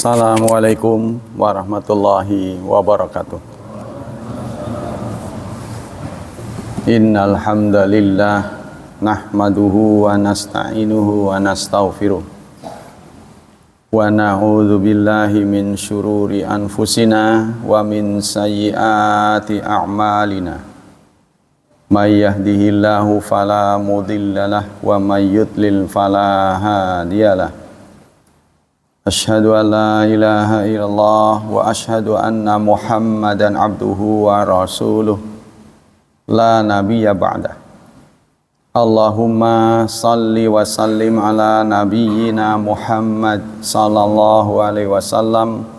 Assalamualaikum warahmatullahi wabarakatuh. Innal hamdalillah nahmaduhu wa nasta'inuhu wa nastaghfiruh wa na'udzu billahi min syururi anfusina wa min sayyiati a'malina. May yahdihillahu fala mudhillalah wa may yudlil fala hadiyalah. Asyhadu an la ilaha illallah wa asyhadu anna Muhammadan abduhu wa rasuluh la nabiyya ba'dah. Allahumma salli wa sallim ala nabiyyina Muhammad sallallahu alaihi wasallam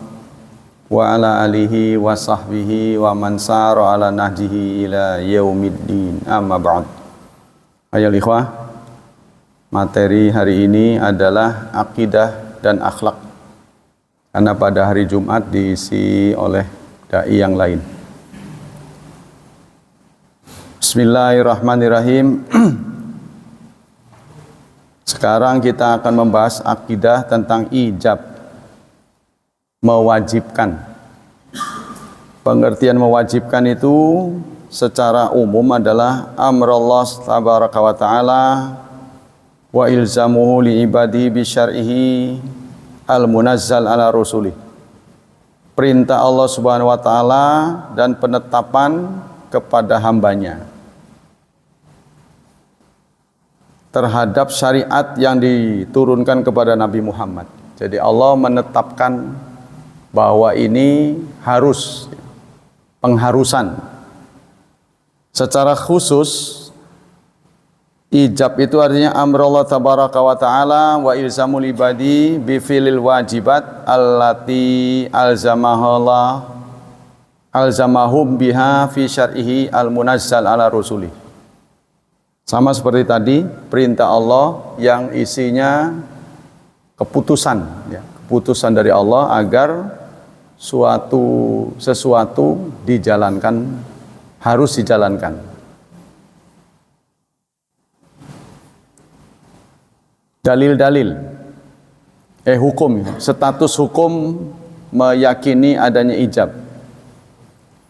wa ala alihi wa sahbihi wa man sara ala nahjihi ila yaumiddin, amma ba'd. Ayo ikhwah, materi hari ini adalah akidah dan akhlak, karena pada hari Jumat diisi oleh dai yang lain. Bismillahirrahmanirrahim. Sekarang kita akan membahas akidah tentang ijab, mewajibkan. Pengertian mewajibkan itu secara umum adalah amrullah tabaraka wa ta'ala wa ilzamuhu li ibadi bi syar'ihi al-munazzal ala rusuli. Perintah Allah Subhanahu wa taala dan penetapan kepada hambanya terhadap syariat yang diturunkan kepada Nabi Muhammad. Jadi Allah menetapkan bahwa ini harus, pengharusan. Secara khusus ijab itu artinya amrullah tabaraka wa ta'ala wa ilzamul ibadi bifilil wajibat allati alzamahum biha fi syar'ihi al-munazzal ala rusuli. Sama seperti tadi, perintah Allah yang isinya keputusan, ya, keputusan dari Allah agar sesuatu dijalankan, harus dijalankan. Dalil-dalil hukum, status hukum meyakini adanya ijab.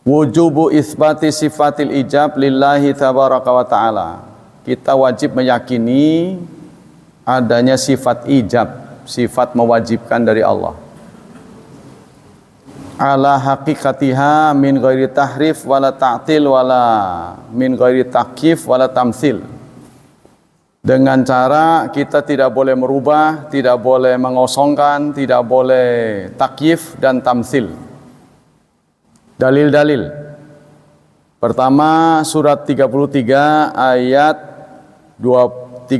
Wujubu itsbati sifatil ijab lillahi tabaraka wa ta'ala. Kita wajib meyakini adanya sifat ijab, sifat mewajibkan dari Allah. Ala haqiqatiha min ghairi tahrif wala ta'til wala min ghairi takyif wala tamtsil. Dengan cara kita tidak boleh merubah, tidak boleh mengosongkan, tidak boleh takyif dan tamtsil. Dalil-dalil. Pertama, surat 33 ayat 38.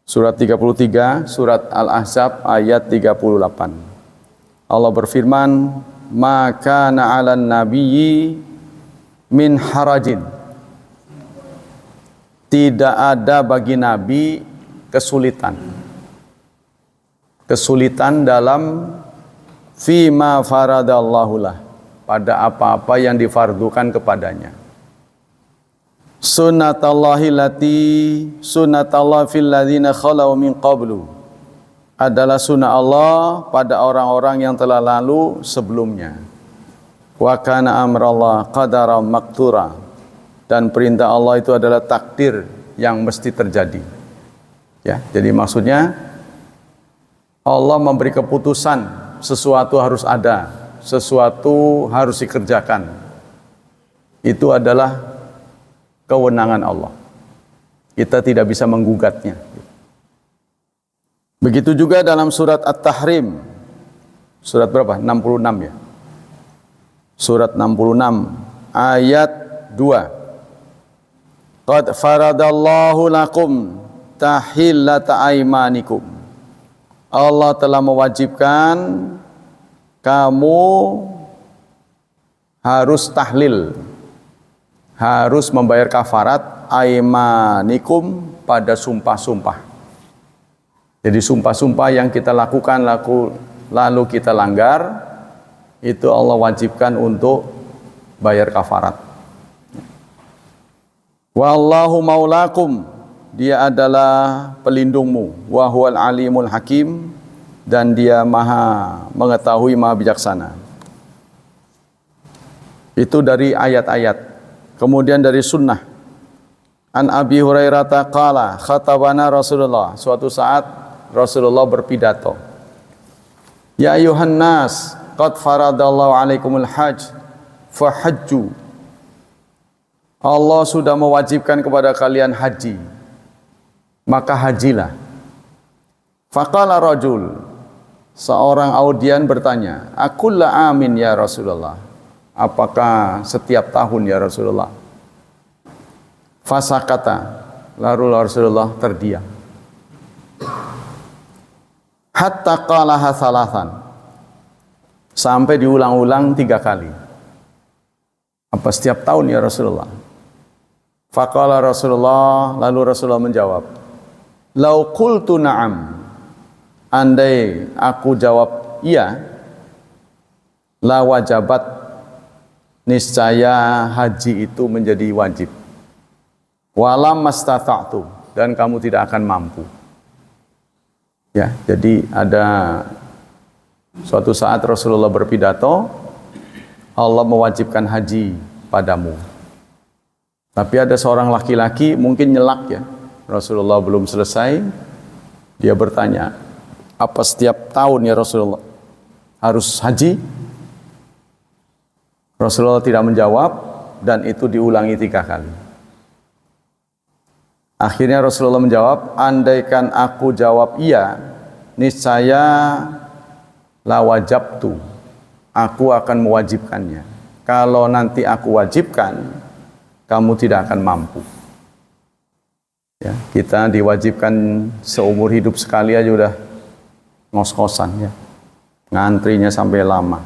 Surat 33, surat Al-Ahzab ayat 38. Allah berfirman, "Maka na'alan nabiyyi min harajin." Tidak ada bagi Nabi kesulitan. Kesulitan dalam fima faradallahu lah, pada apa-apa yang difardukan kepadanya. Sunnatullahi fil ladzina khalau min qablu, adalah sunnah Allah pada orang-orang yang telah lalu sebelumnya. Wa kana amrallah qadaran maqtura, dan perintah Allah itu adalah takdir yang mesti terjadi. Ya, jadi maksudnya Allah memberi keputusan sesuatu harus ada, sesuatu harus dikerjakan. Itu adalah kewenangan Allah. Kita tidak bisa menggugatnya. Begitu juga dalam surat At-Tahrim. Surat berapa? 66 ya. Surat 66 ayat 2. Qad faradallahu lakum tahillata aymanikum. Allah telah mewajibkan kamu harus tahlil, harus membayar kafarat aymanikum, pada sumpah-sumpah. Jadi sumpah-sumpah yang kita lakukan lalu kita langgar, itu Allah wajibkan untuk bayar kafarat. Wallahu maulakum, dia adalah pelindungmu. Wa huwal alimul hakim, dan Dia Maha mengetahui, Maha bijaksana. Itu dari ayat-ayat. Kemudian dari sunnah. An Abi Hurairah qala khatabana Rasulullah. Suatu saat Rasulullah berpidato. Ya ayuhan nas, qad faradallahu alaikumul hajj fahajju. Allah sudah mewajibkan kepada kalian haji, maka hajilah. Faqala rajul, seorang audien bertanya, akulla amin ya Rasulullah, apakah setiap tahun ya Rasulullah? Fasakata, lalu Rasulullah terdiam. Hatta qalaha salasan, sampai diulang-ulang 3 kali. Apa setiap tahun ya Rasulullah? Faqala Rasulullah, lalu Rasulullah menjawab, lau qultu na'am, andai aku jawab iya, la wajabat, niscaya haji itu menjadi wajib. Walam mastata'tu, dan kamu tidak akan mampu. Ya, jadi ada suatu saat Rasulullah berpidato, Allah mewajibkan haji padamu. Tapi ada seorang laki-laki mungkin nyelak ya. Rasulullah belum selesai, dia bertanya, apa setiap tahun ya Rasulullah harus haji? Rasulullah tidak menjawab, dan itu diulangi 3 kali. Akhirnya Rasulullah menjawab, andaikan aku jawab iya, niscaya la wajabtu, aku akan mewajibkannya. Kalau nanti aku wajibkan, kamu tidak akan mampu. Ya, kita diwajibkan seumur hidup sekali aja udah ngos-ngosan ya, ngantrinya sampai lama.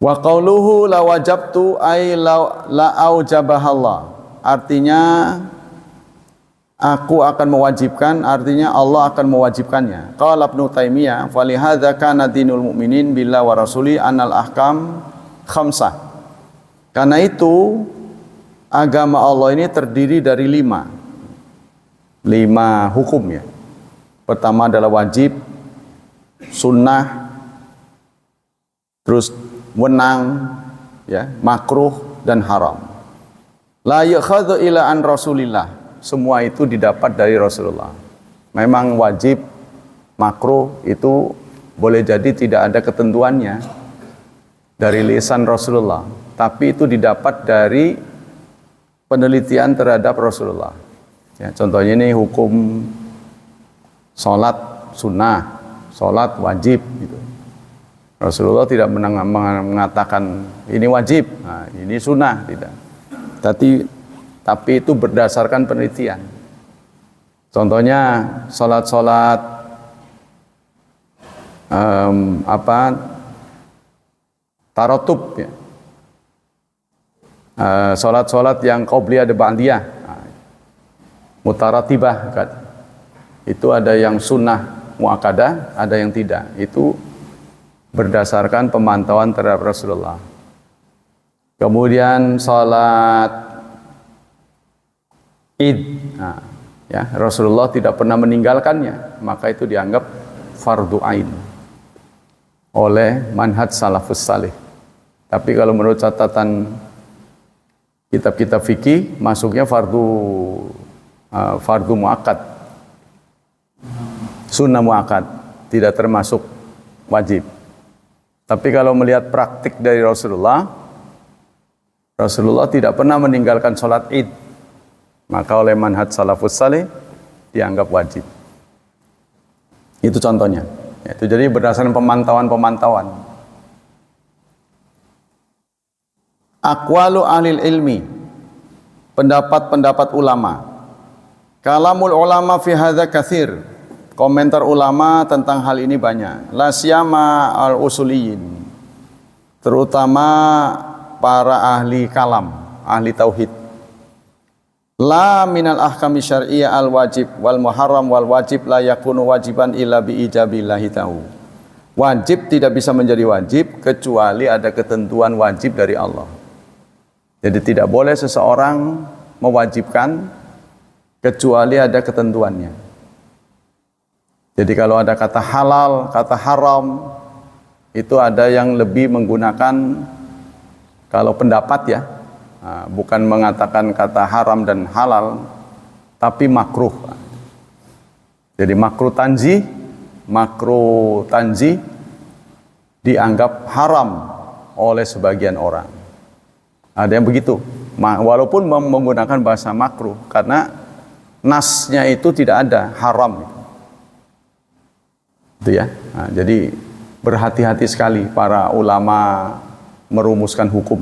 Wa qauluhu la wajabtu ay la aujabahallah, artinya aku akan mewajibkan, artinya Allah akan mewajibkannya. Qala Ibnu Taimiyah, falihadza kana dinul mu'minin billahi wa rasuli anal ahkam khamsah. Karena itu agama Allah ini terdiri dari 5 hukum ya. Pertama adalah wajib, sunnah, terus wenang, ya, makruh dan haram. La yakhadhu ila an Rasulillah, semua itu didapat dari Rasulullah. Memang wajib, makruh itu boleh jadi tidak ada ketentuannya dari lisan Rasulullah, tapi itu didapat dari penelitian terhadap Rasulullah. Ya, contohnya ini hukum sholat sunnah, sholat wajib gitu. Rasulullah tidak mengatakan ini wajib, nah, ini sunnah, tidak. Tapi itu berdasarkan penelitian. Contohnya sholat-sholat tarotub ya. Sholat-sholat yang qobliyah dan ba'diyah, mutaratibah kan. Itu ada yang sunnah muakkadah, ada yang tidak. Itu berdasarkan pemantauan terhadap Rasulullah. Kemudian sholat Id, nah, ya, Rasulullah tidak pernah meninggalkannya, maka itu dianggap fardu ain oleh manhaj salafus salih. Tapi kalau menurut catatan kitab-kitab fikih, masuknya fardu muakkad, sunnah muakkad, tidak termasuk wajib. Tapi kalau melihat praktik dari Rasulullah tidak pernah meninggalkan sholat Id, maka oleh manhaj salafus salih dianggap wajib. Itu contohnya. Itu jadi berdasarkan pemantauan. Aqwalu ahlil ilmi, pendapat-pendapat ulama. Kalamul ulama fi hadza katsir, komentar ulama tentang hal ini banyak. La siyama al-usuliyin, terutama para ahli kalam, ahli tauhid. La minal ahkami syar'iyyah al wajib wal muharram wal wajib la yakunu wajiban illa bi ijabillahi ta'ala. Wajib tidak bisa menjadi wajib kecuali ada ketentuan wajib dari Allah. Jadi tidak boleh seseorang mewajibkan kecuali ada ketentuannya. Jadi kalau ada kata halal, kata haram, itu ada yang lebih menggunakan kalau pendapat ya, bukan mengatakan kata haram dan halal, tapi makruh. Jadi makruh tanzih dianggap haram oleh sebagian orang. Ada yang begitu, walaupun menggunakan bahasa makruh, karena nasnya itu tidak ada haram. Itu ya. Nah, jadi berhati-hati sekali para ulama merumuskan hukum.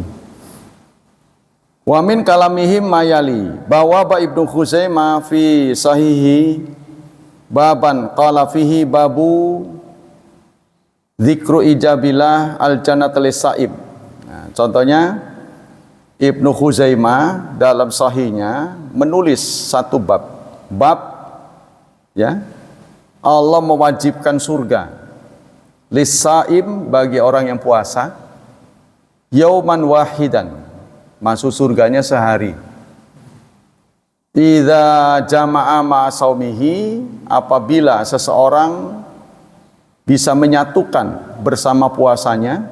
Wa min kalamihim mayali bahwa Ibnu Khuzaimah fi sahihi baban qala fihi babu dzikru ijabilah al jannat lisaib. Nah, contohnya Ibnu Khuzaimah dalam sahihnya menulis satu bab ya, Allah mewajibkan surga lisaim bagi orang yang puasa yauman wahidan, masuk surganya sehari. Idza jama'a ma saumihi, apabila seseorang bisa menyatukan bersama puasanya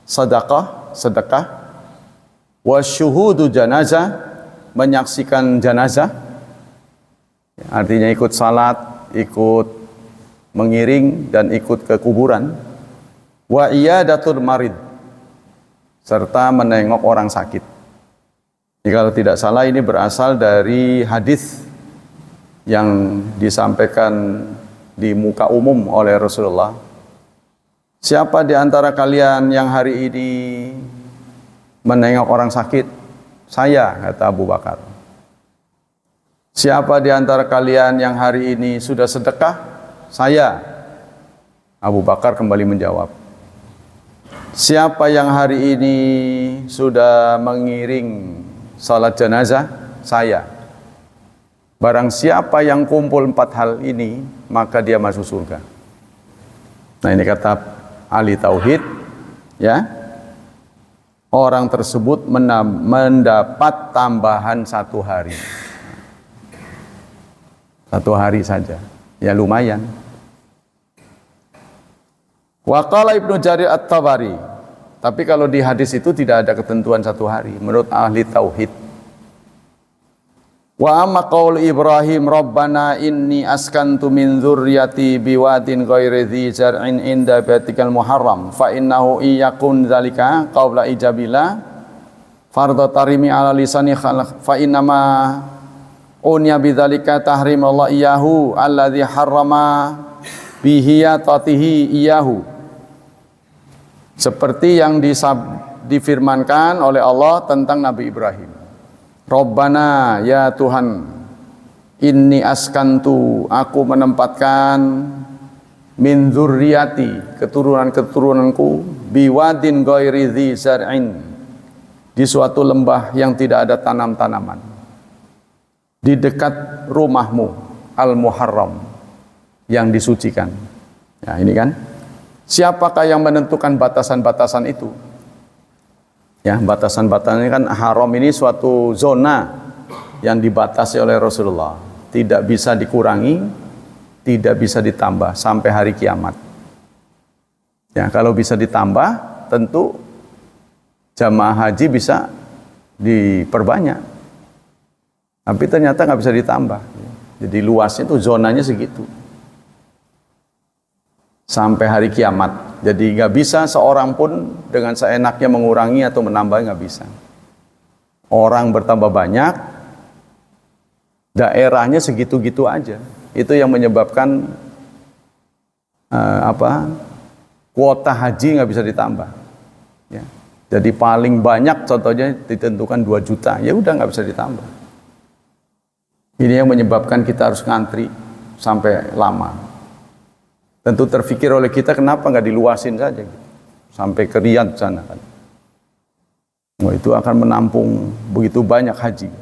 sedekah wasyuhudu janazah, menyaksikan janazah, artinya ikut salat, ikut mengiring dan ikut ke kuburan, wa iyadatul marid, serta menengok orang sakit. Jadi kalau tidak salah ini berasal dari hadis yang disampaikan di muka umum oleh Rasulullah. Siapa di antara kalian yang hari ini menengok orang sakit? Saya, kata Abu Bakar. Siapa di antara kalian yang hari ini sudah sedekah? Saya. Abu Bakar kembali menjawab. Siapa yang hari ini sudah mengiring salat jenazah? Saya. Barang siapa yang kumpul 4 hal ini, maka dia masuk surga. Nah, ini kata ahli tauhid, ya. Orang tersebut mendapat tambahan 1 hari. 1 hari saja. Ya lumayan. Wa qala Ibnu Jarir At-Tabari. Tapi kalau di hadis itu tidak ada ketentuan 1 hari menurut ahli tauhid. Wa amma qaul Ibrahim Rabbana inni askantu min dzurriyyati biwadin ghairi dzi zar'in inda baitikal muharram fa innahu iyakun dzalika qabla ijabila fardhu tarimi ala lisani khalaq fa innama unya bidzalika tahrim Allah iyahu alladzi harrama bihiyatatihi iyahu, seperti yang difirmankan oleh Allah tentang Nabi Ibrahim. Rabbana, ya Tuhan, inni askantu, aku menempatkan min dzurriyyati, keturunan-keturunanku, biwadin ghairi dzi zar'in, di suatu lembah yang tidak ada tanam-tanaman, di dekat rumahmu al-muharram, yang disucikan. Ya, ini kan, siapakah yang menentukan batasan-batasan itu? Ya, batasan-batasan ini kan, haram ini suatu zona yang dibatasi oleh Rasulullah, tidak bisa dikurangi, tidak bisa ditambah sampai hari kiamat. Ya, kalau bisa ditambah, tentu jamaah haji bisa diperbanyak. Tapi ternyata nggak bisa ditambah. Jadi luasnya itu zonanya segitu sampai hari kiamat. Jadi nggak bisa seorang pun dengan seenaknya mengurangi atau menambah, nggak bisa. Orang bertambah banyak, daerahnya segitu-gitu aja. Itu yang menyebabkan kuota haji nggak bisa ditambah. Ya. Jadi paling banyak contohnya ditentukan 2 juta, ya udah nggak bisa ditambah. Ini yang menyebabkan kita harus ngantri sampai lama. Tentu terfikir oleh kita, kenapa nggak diluasin saja gitu, sampai ke Riyadh sana kan. Wah, itu akan menampung begitu banyak haji.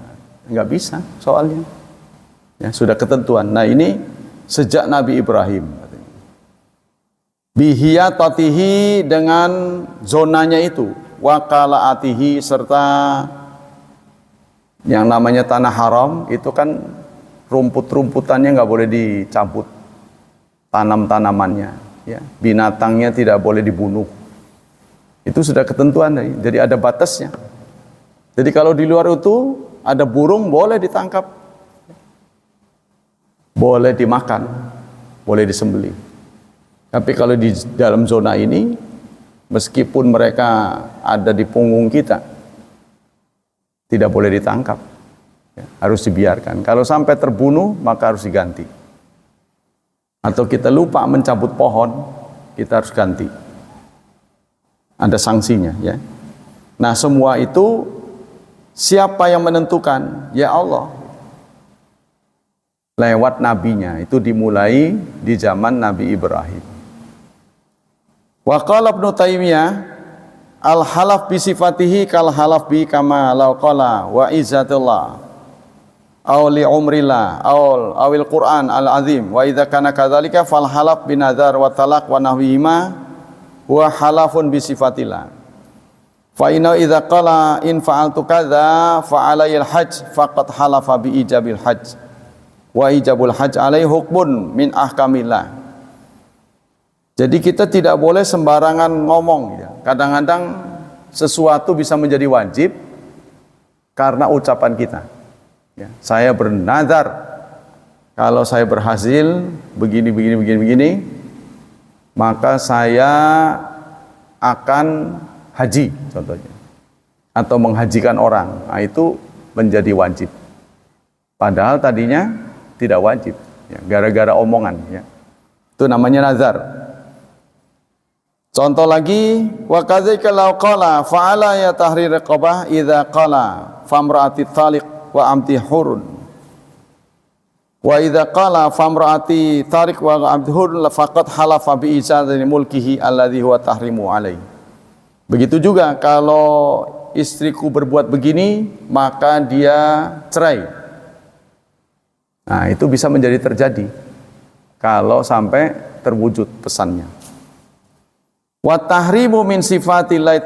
Nggak bisa soalnya. Ya, sudah ketentuan. Nah, ini sejak Nabi Ibrahim. Bihiyatatihi, dengan zonanya itu, wakalaatihi, serta yang namanya tanah haram itu kan rumput-rumputannya nggak boleh dicabut. tanam-tanamannya, ya. Binatangnya tidak boleh dibunuh. Itu sudah ketentuan, jadi ada batasnya. Jadi kalau di luar itu ada burung boleh ditangkap, boleh dimakan, boleh disembelih. Tapi kalau di dalam zona ini, meskipun mereka ada di punggung kita, tidak boleh ditangkap, ya, harus dibiarkan. Kalau sampai terbunuh, maka harus diganti. Atau kita lupa mencabut pohon, kita harus ganti. Ada sanksinya, ya. Nah, semua itu siapa yang menentukan? Ya Allah. Lewat nabinya, itu dimulai di zaman Nabi Ibrahim. Wa qala Ibnu Taimiyah al-halaf bi sifatihi kal halaf bi kama law qala wa izzatullah aw li umrillah awil Qur'an al-azim wa idza kana kadzalika fal halaf bin nazar wa talaq wa nahwihima wa halafun bi sifatillah fa inna idza qala in fa'altu kadza fa alayil hajj faqad halafa bi ijabil hajj wa ijabul hajj alai hukmun min ahkamillah. Jadi kita tidak boleh sembarangan ngomong, ya. Kadang-kadang sesuatu bisa menjadi wajib karena ucapan kita, ya. Saya bernazar kalau saya berhasil begini, maka saya akan haji contohnya, atau menghajikan orang. Nah, itu menjadi wajib. Padahal tadinya tidak wajib, ya, gara-gara omongan, ya. Itu namanya nazar. Contoh lagi, wa kadzalika law qala fa'ala ya tahrir raqabah idza qala famra'ati taliq wa amti hurun wa idza qala famra'ati tariq wa amti hurun faqad halafa bi ijazati mulkihi alladhi huwa tahrimu alai. Begitu juga kalau istriku berbuat begini, maka dia cerai. Nah, itu bisa menjadi terjadi kalau sampai terwujud pesannya. Wa tahrimu min sifatillah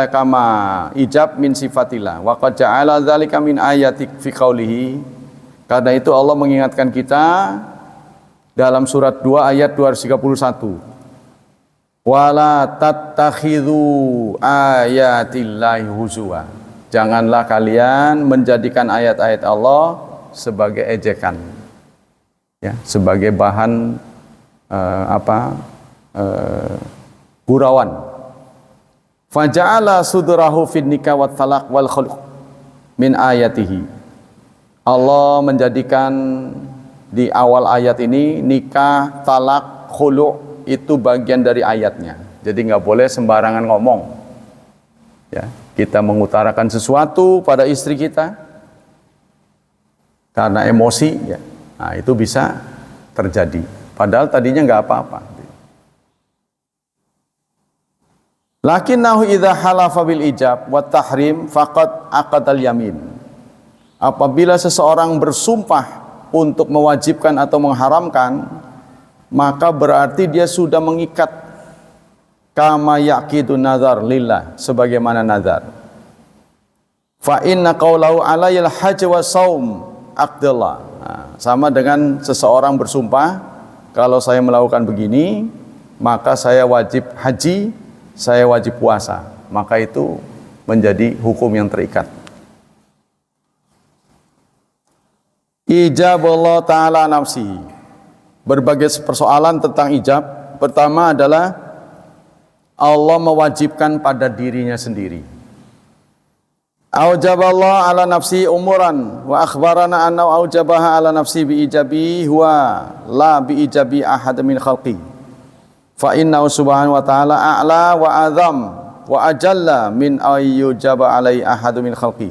kama ijab min sifatillah wa qad ja'ala dzalika min ayati fi qoulihi. Karena itu Allah mengingatkan kita dalam surat 2 ayat 231. Wala tattakhidhu ayatillahi huzwa. Janganlah kalian menjadikan ayat-ayat Allah sebagai ejekan, ya, sebagai bahan gurauan. Faja'ala sudrahu fin nikah wat talaq wal khuluq min ayatihi. Allah menjadikan di awal ayat ini nikah, talak, khulu' itu bagian dari ayatnya. Jadi nggak boleh sembarangan ngomong, ya. Kita mengutarakan sesuatu pada istri kita karena emosi, ya. Nah, itu bisa terjadi. Padahal tadinya nggak apa-apa. Lakinnahu idza halafa bil ijab wa tahrim faqad aqadal yamin. Apabila seseorang bersumpah untuk mewajibkan atau mengharamkan, maka berarti dia sudah mengikat kama yaqidu nazar lillah, sebagaimana nazar. Fa inna qaulahu alayil hajj wa saum aqdallah. Nah, sama dengan seseorang bersumpah, kalau saya melakukan begini, maka saya wajib haji, saya wajib puasa, maka itu menjadi hukum yang terikat. Ijab Allah Ta'ala nafsi. Berbagai persoalan tentang ijab. Pertama adalah Allah mewajibkan pada dirinya sendiri. Aujaballah ala nafsi umuran wa akhbarana anna aujabaha ala nafsi bi ijabi huwa la bi ijabi ahad min khalqi. Fa innahu subhanahu wa ta'ala a'la wa azam wa ajalla min ayyujaba alai ahadu min khalqi.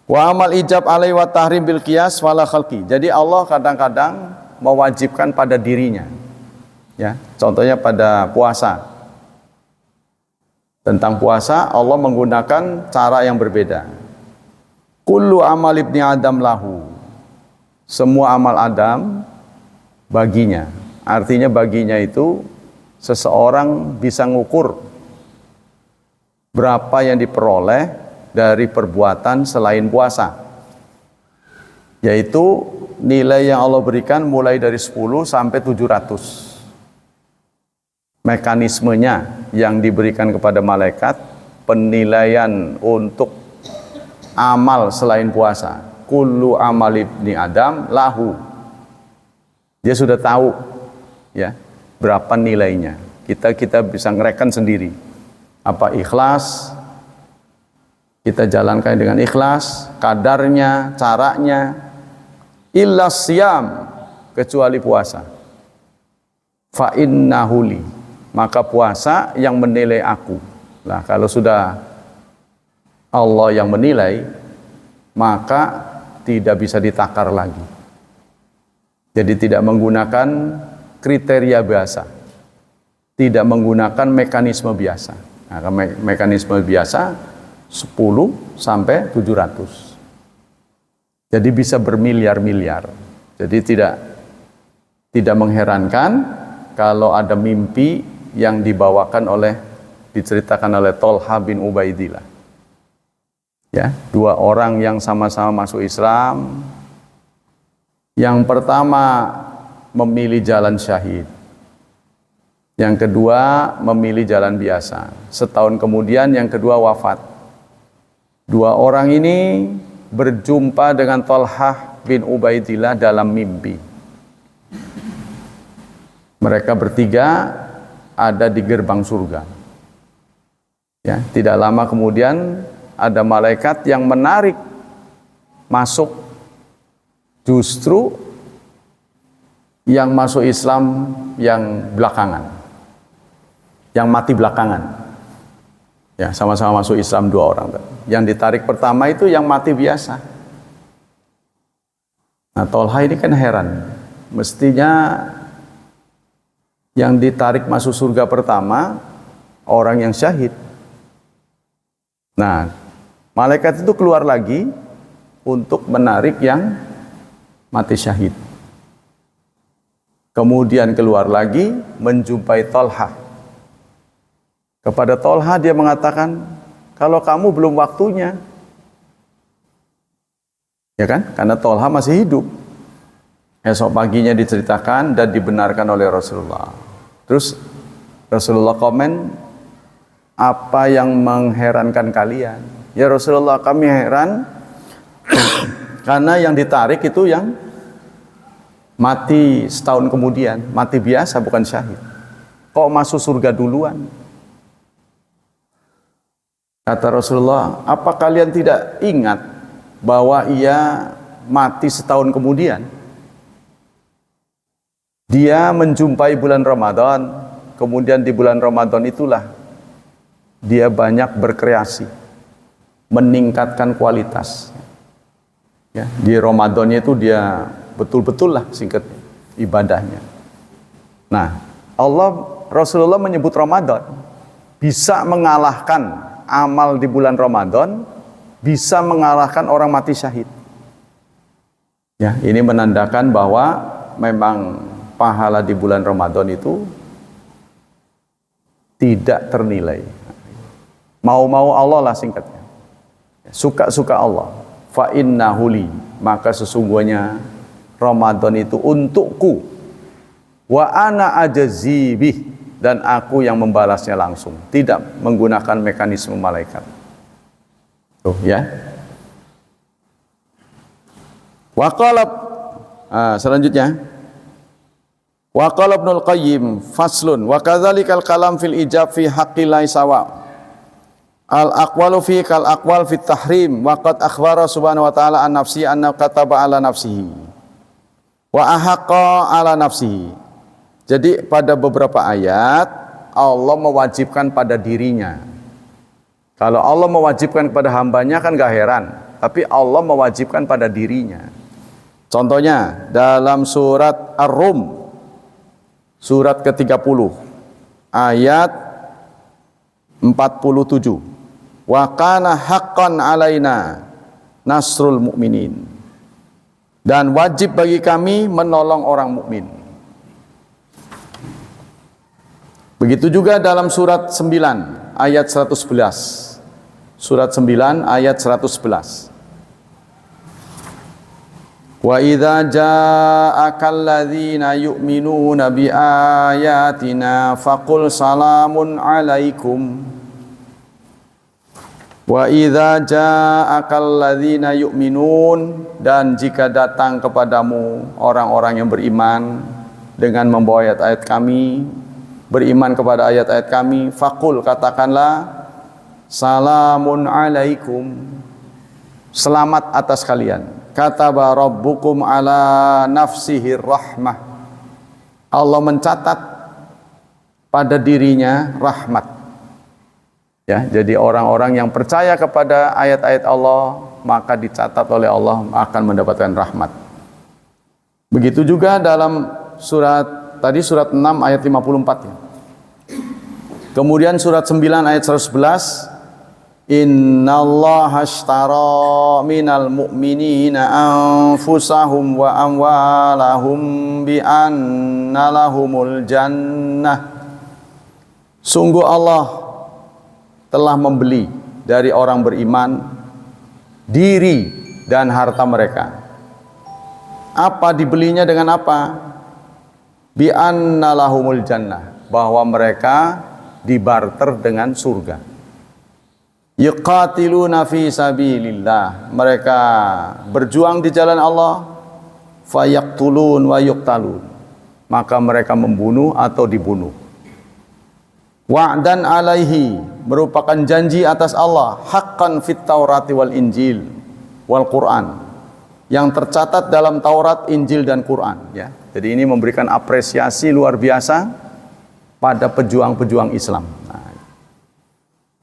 Wa amal ijab alai wa tahrim bil qiyas wala khalqi. Jadi Allah kadang-kadang mewajibkan pada dirinya, ya. Contohnya pada puasa. Tentang puasa Allah menggunakan cara yang berbeda. Kullu amal ibni Adam lahu. Semua amal Adam baginya. Artinya baginya itu seseorang bisa ngukur berapa yang diperoleh dari perbuatan selain puasa, yaitu nilai yang Allah berikan mulai dari 10 sampai 700. Mekanismenya yang diberikan kepada malaikat, penilaian untuk amal selain puasa. Kullu amal ibni Adam lahu. Dia sudah tahu ya berapa nilainya. Kita bisa ngereken sendiri. Apa ikhlas, kita jalankan dengan ikhlas, kadarnya, caranya. Illa siyam, kecuali puasa. Fa innahu li, maka puasa yang menilai aku. Nah, kalau sudah Allah yang menilai, maka tidak bisa ditakar lagi. Jadi tidak menggunakan kriteria biasa, tidak menggunakan mekanisme biasa. Nah, mekanisme biasa 10 sampai 700. Jadi bisa bermiliar-miliar. Jadi tidak mengherankan kalau ada mimpi yang diceritakan oleh Tolha bin Ubaidillah. Ya, 2 orang yang sama-sama masuk Islam. Yang pertama memilih jalan syahid. Yang kedua memilih jalan biasa. Setahun kemudian yang kedua wafat. 2 orang ini berjumpa dengan Tolhah bin Ubaidillah dalam mimpi. Mereka bertiga ada di gerbang surga. Ya, tidak lama kemudian ada malaikat yang menarik masuk. Justru yang masuk Islam yang belakangan, yang mati belakangan. Ya, sama-sama masuk Islam 2 orang. Yang ditarik pertama itu yang mati biasa. Nah, Tolha ini kan heran. Mestinya yang ditarik masuk surga pertama orang yang syahid. Nah, malaikat itu keluar lagi untuk menarik yang mati syahid. Kemudian keluar lagi menjumpai Tolha. Kepada Tolha dia mengatakan, kalau kamu belum waktunya. Ya kan? Karena Tolha masih hidup. Esok paginya diceritakan dan dibenarkan oleh Rasulullah. Terus Rasulullah komen, apa yang mengherankan kalian? Ya Rasulullah, kami heran karena yang ditarik itu yang mati setahun kemudian, mati biasa bukan syahid. Kok masuk surga duluan? Kata Rasulullah, apa kalian tidak ingat bahwa ia mati setahun kemudian? Dia menjumpai bulan Ramadan, kemudian di bulan Ramadan itulah dia banyak berkreasi, meningkatkan kualitas. Ya, di Ramadannya itu dia betul-betul lah singkat ibadahnya. Nah, Rasulullah menyebut Ramadan bisa mengalahkan amal di bulan Ramadan, bisa mengalahkan orang mati syahid. Ya, ini menandakan bahwa memang pahala di bulan Ramadan itu tidak ternilai. Mau-mau Allah lah singkatnya. Suka-suka Allah. Fa innahu li, maka sesungguhnya Ramadan itu untukku. Wa ana ajazibih, dan aku yang membalasnya langsung, tidak menggunakan mekanisme malaikat. Tuh ya. Wa qala selanjutnya. Wa qala Ibnul Qayyim faslun wa kadzalikal kalam fil ijab fi haqqi sawa. Al aqwalu fi kal aqwal fit tahrim wa qad akhbara subhanahu wa ta'ala an nafsi anna kataba ala nafsihi wa ahaqqa ala nafsihi. Jadi pada beberapa ayat Allah mewajibkan pada dirinya. Kalau Allah mewajibkan kepada hambanya kan gak heran, tapi Allah mewajibkan pada dirinya. Contohnya dalam surat Ar-Rum surat ke-30 ayat 47. Wa kana haqqan alaina nasrul mu'minin. Dan wajib bagi kami menolong orang mukmin. Begitu juga dalam surat 9 ayat 111. Surat 9 ayat 111. Wa idza ja'akal ladzina yu'minuna bi ayatina faqul salamun 'alaikum. Wa idza ja'akal ladzina yu'minun, dan jika datang kepadamu orang-orang yang beriman dengan membawa ayat-ayat kami, beriman kepada ayat-ayat kami, faqul, katakanlah, salamun 'alaikum, selamat atas kalian. Kataba rabbukum ala nafsihi rahmah, Allah mencatat pada dirinya rahmat. Ya, jadi orang-orang yang percaya kepada ayat-ayat Allah, maka dicatat oleh Allah akan mendapatkan rahmat. Begitu juga dalam surat tadi, surat 6 ayat 54 ya. Kemudian surat 9 ayat 111, Innallaha ashtara minal mu'minina anfusahum wa amwalahum bi anna lahumul jannah. Sungguh Allah telah membeli dari orang beriman diri dan harta mereka. Apa dibelinya dengan apa? Bi anna lahumul jannah, bahwa mereka dibarter dengan surga. Yuqatiluna fi sabilillah, mereka berjuang di jalan Allah, fayaqtulun wa yuqtalun, maka mereka membunuh atau dibunuh. Wa'dan alaihi, merupakan janji atas Allah, haqqan fit Taurati wal Injil wal Quran, yang tercatat dalam Taurat, Injil dan Quran ya. Jadi ini memberikan apresiasi luar biasa pada pejuang-pejuang Islam.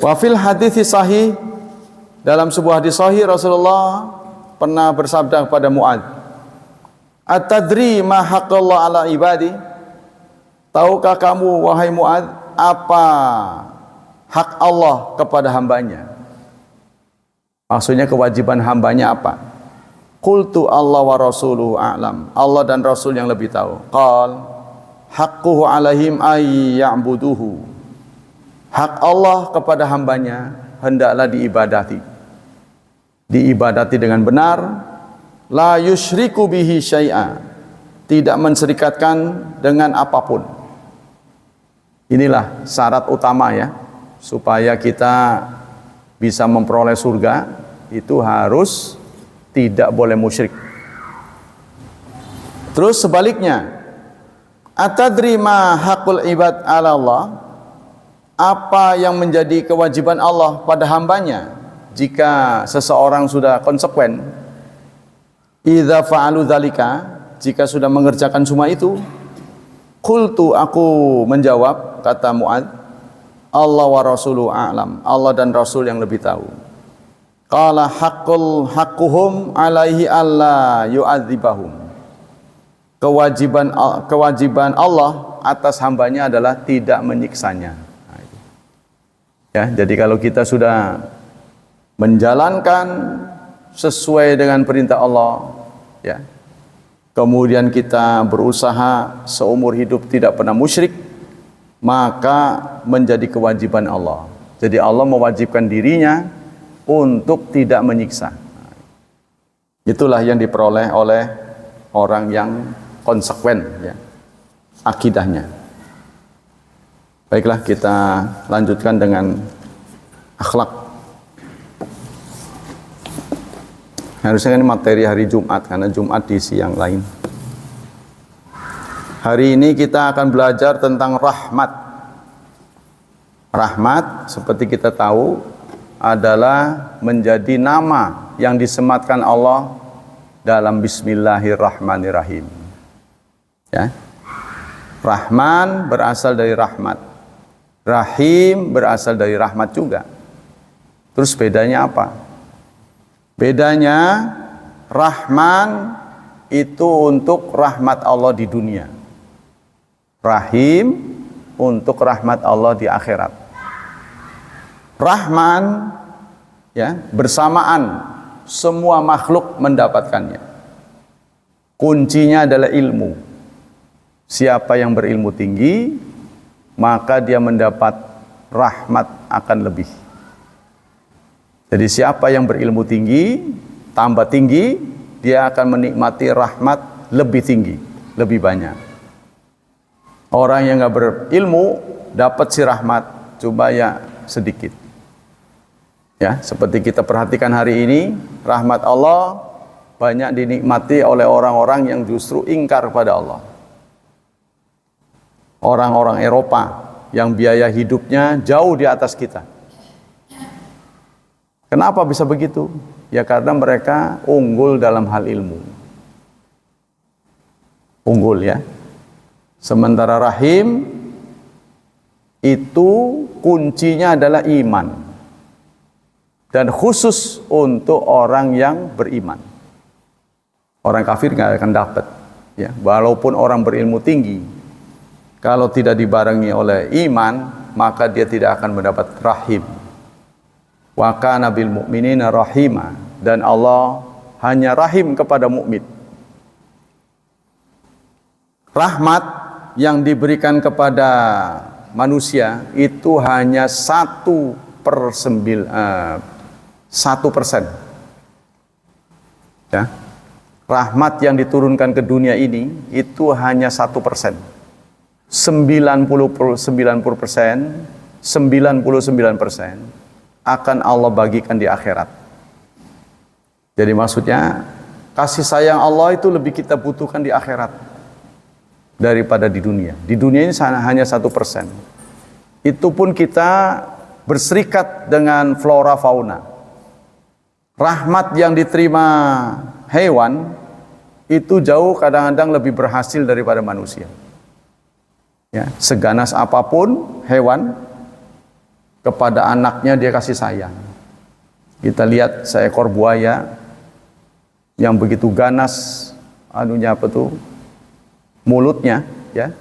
Wa fil hadits sahih, dalam sebuah hadis sahih Rasulullah pernah bersabda kepada Mu'adz, "Atadri ma haqqallah ala ibadi?" Tahukah kamu wahai Mu'adz, apa hak Allah kepada hambanya? Maksudnya kewajiban hambanya apa? Qultu Allah wa rasuluhu a'lam, Allah dan Rasul yang lebih tahu. Qal haqquhu alaihim ay ya'buduhu, hak Allah kepada hambanya hendaklah diibadati. Diibadati dengan benar, la yusyriku bihi syai'a, tidak menserikatkan dengan apapun. Inilah syarat utama ya, supaya kita bisa memperoleh surga, itu harus tidak boleh musyrik. Terus sebaliknya, atadri ma haqqul ibad 'ala Allah, apa yang menjadi kewajiban Allah pada hambanya jika seseorang sudah konsekuen? Idza fa'alu dzalika, jika sudah mengerjakan semua itu. Qultu, aku menjawab, kata Mu'adz, Allah wa rasuluhu a'lam, Allah dan Rasul yang lebih tahu. Qala haqquhum alaihi alla yu'adzibahum, kewajiban Allah atas hambanya adalah tidak menyiksanya. Ya, jadi kalau kita sudah menjalankan sesuai dengan perintah Allah, ya, kemudian kita berusaha seumur hidup tidak pernah musyrik, maka menjadi kewajiban Allah. Jadi Allah mewajibkan dirinya untuk tidak menyiksa. Itulah yang diperoleh oleh orang yang konsekuen ya, akidahnya. Baiklah, kita lanjutkan dengan akhlak. Harusnya ini materi hari Jumat, karena Jumat di siang lain. Hari ini kita akan belajar tentang rahmat. Rahmat, seperti kita tahu, adalah menjadi nama yang disematkan Allah dalam Bismillahirrahmanirrahim. Ya. Rahman berasal dari rahmat. Rahim berasal dari rahmat juga. Terus bedanya apa? Bedanya, Rahman itu untuk rahmat Allah di dunia, Rahim untuk rahmat Allah di akhirat. Rahman ya, bersamaan semua makhluk mendapatkannya. Kuncinya adalah ilmu. Siapa yang berilmu tinggi, maka dia mendapat rahmat akan lebih. Jadi siapa yang berilmu tinggi, tambah tinggi, dia akan menikmati rahmat lebih tinggi, lebih banyak. Orang yang nggak berilmu dapat si rahmat, coba ya sedikit. Ya, seperti kita perhatikan hari ini, rahmat Allah banyak dinikmati oleh orang-orang yang justru ingkar kepada Allah. Orang-orang Eropa yang biaya hidupnya jauh di atas kita. Kenapa bisa begitu? Ya karena mereka unggul dalam hal ilmu. Unggul ya. Sementara rahim itu kuncinya adalah iman. Dan khusus untuk orang yang beriman. Orang kafir nggak akan dapat. Ya, walaupun orang berilmu tinggi, kalau tidak dibarengi oleh iman, maka dia tidak akan mendapat rahim. Wa kana bil mu'minina rahima, dan Allah hanya rahim kepada mukmin. Rahmat yang diberikan kepada manusia itu hanya 1/1%. Ya. Rahmat yang diturunkan ke dunia ini itu hanya 1%. 99% akan Allah bagikan di akhirat. Jadi maksudnya kasih sayang Allah itu lebih kita butuhkan di akhirat daripada di dunia. Di dunia ini hanya 1%. Itu pun kita berserikat dengan flora fauna. Rahmat yang diterima hewan itu jauh kadang-kadang lebih berhasil daripada manusia. Ya, seganas apapun hewan, kepada anaknya dia kasih sayang. Kita lihat seekor buaya yang begitu ganas, mulutnya, ya,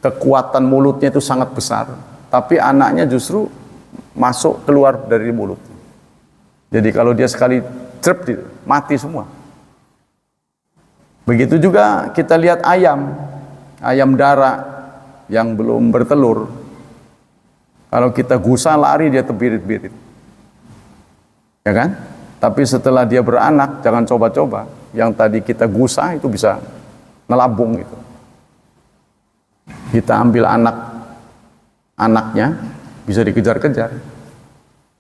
kekuatan mulutnya itu sangat besar, tapi anaknya justru masuk keluar dari mulut. Jadi kalau dia sekali trep, mati semua. Begitu juga kita lihat ayam darah yang belum bertelur. Kalau kita gusah lari dia terbirit-birit. Ya kan? Tapi setelah dia beranak, jangan coba-coba. Yang tadi kita gusah itu bisa nelabung gitu. Kita ambil anaknya, bisa dikejar-kejar.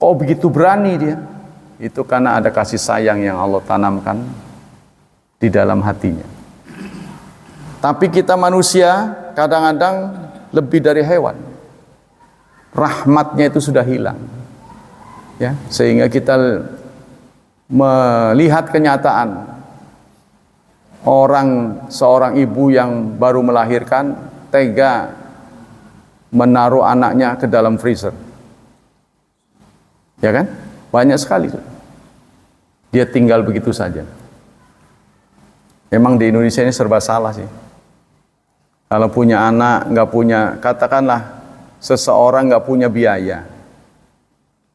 Oh begitu berani dia. Itu karena ada kasih sayang yang Allah tanamkan di dalam hatinya. Tapi kita manusia kadang-kadang lebih dari hewan. Rahmatnya itu sudah hilang, ya, sehingga kita melihat kenyataan seorang ibu yang baru melahirkan tega menaruh anaknya ke dalam freezer, ya kan? Banyak sekali dia tinggal begitu saja. Memang di Indonesia ini serba salah sih. Kalau punya anak nggak punya, katakanlah seseorang nggak punya biaya,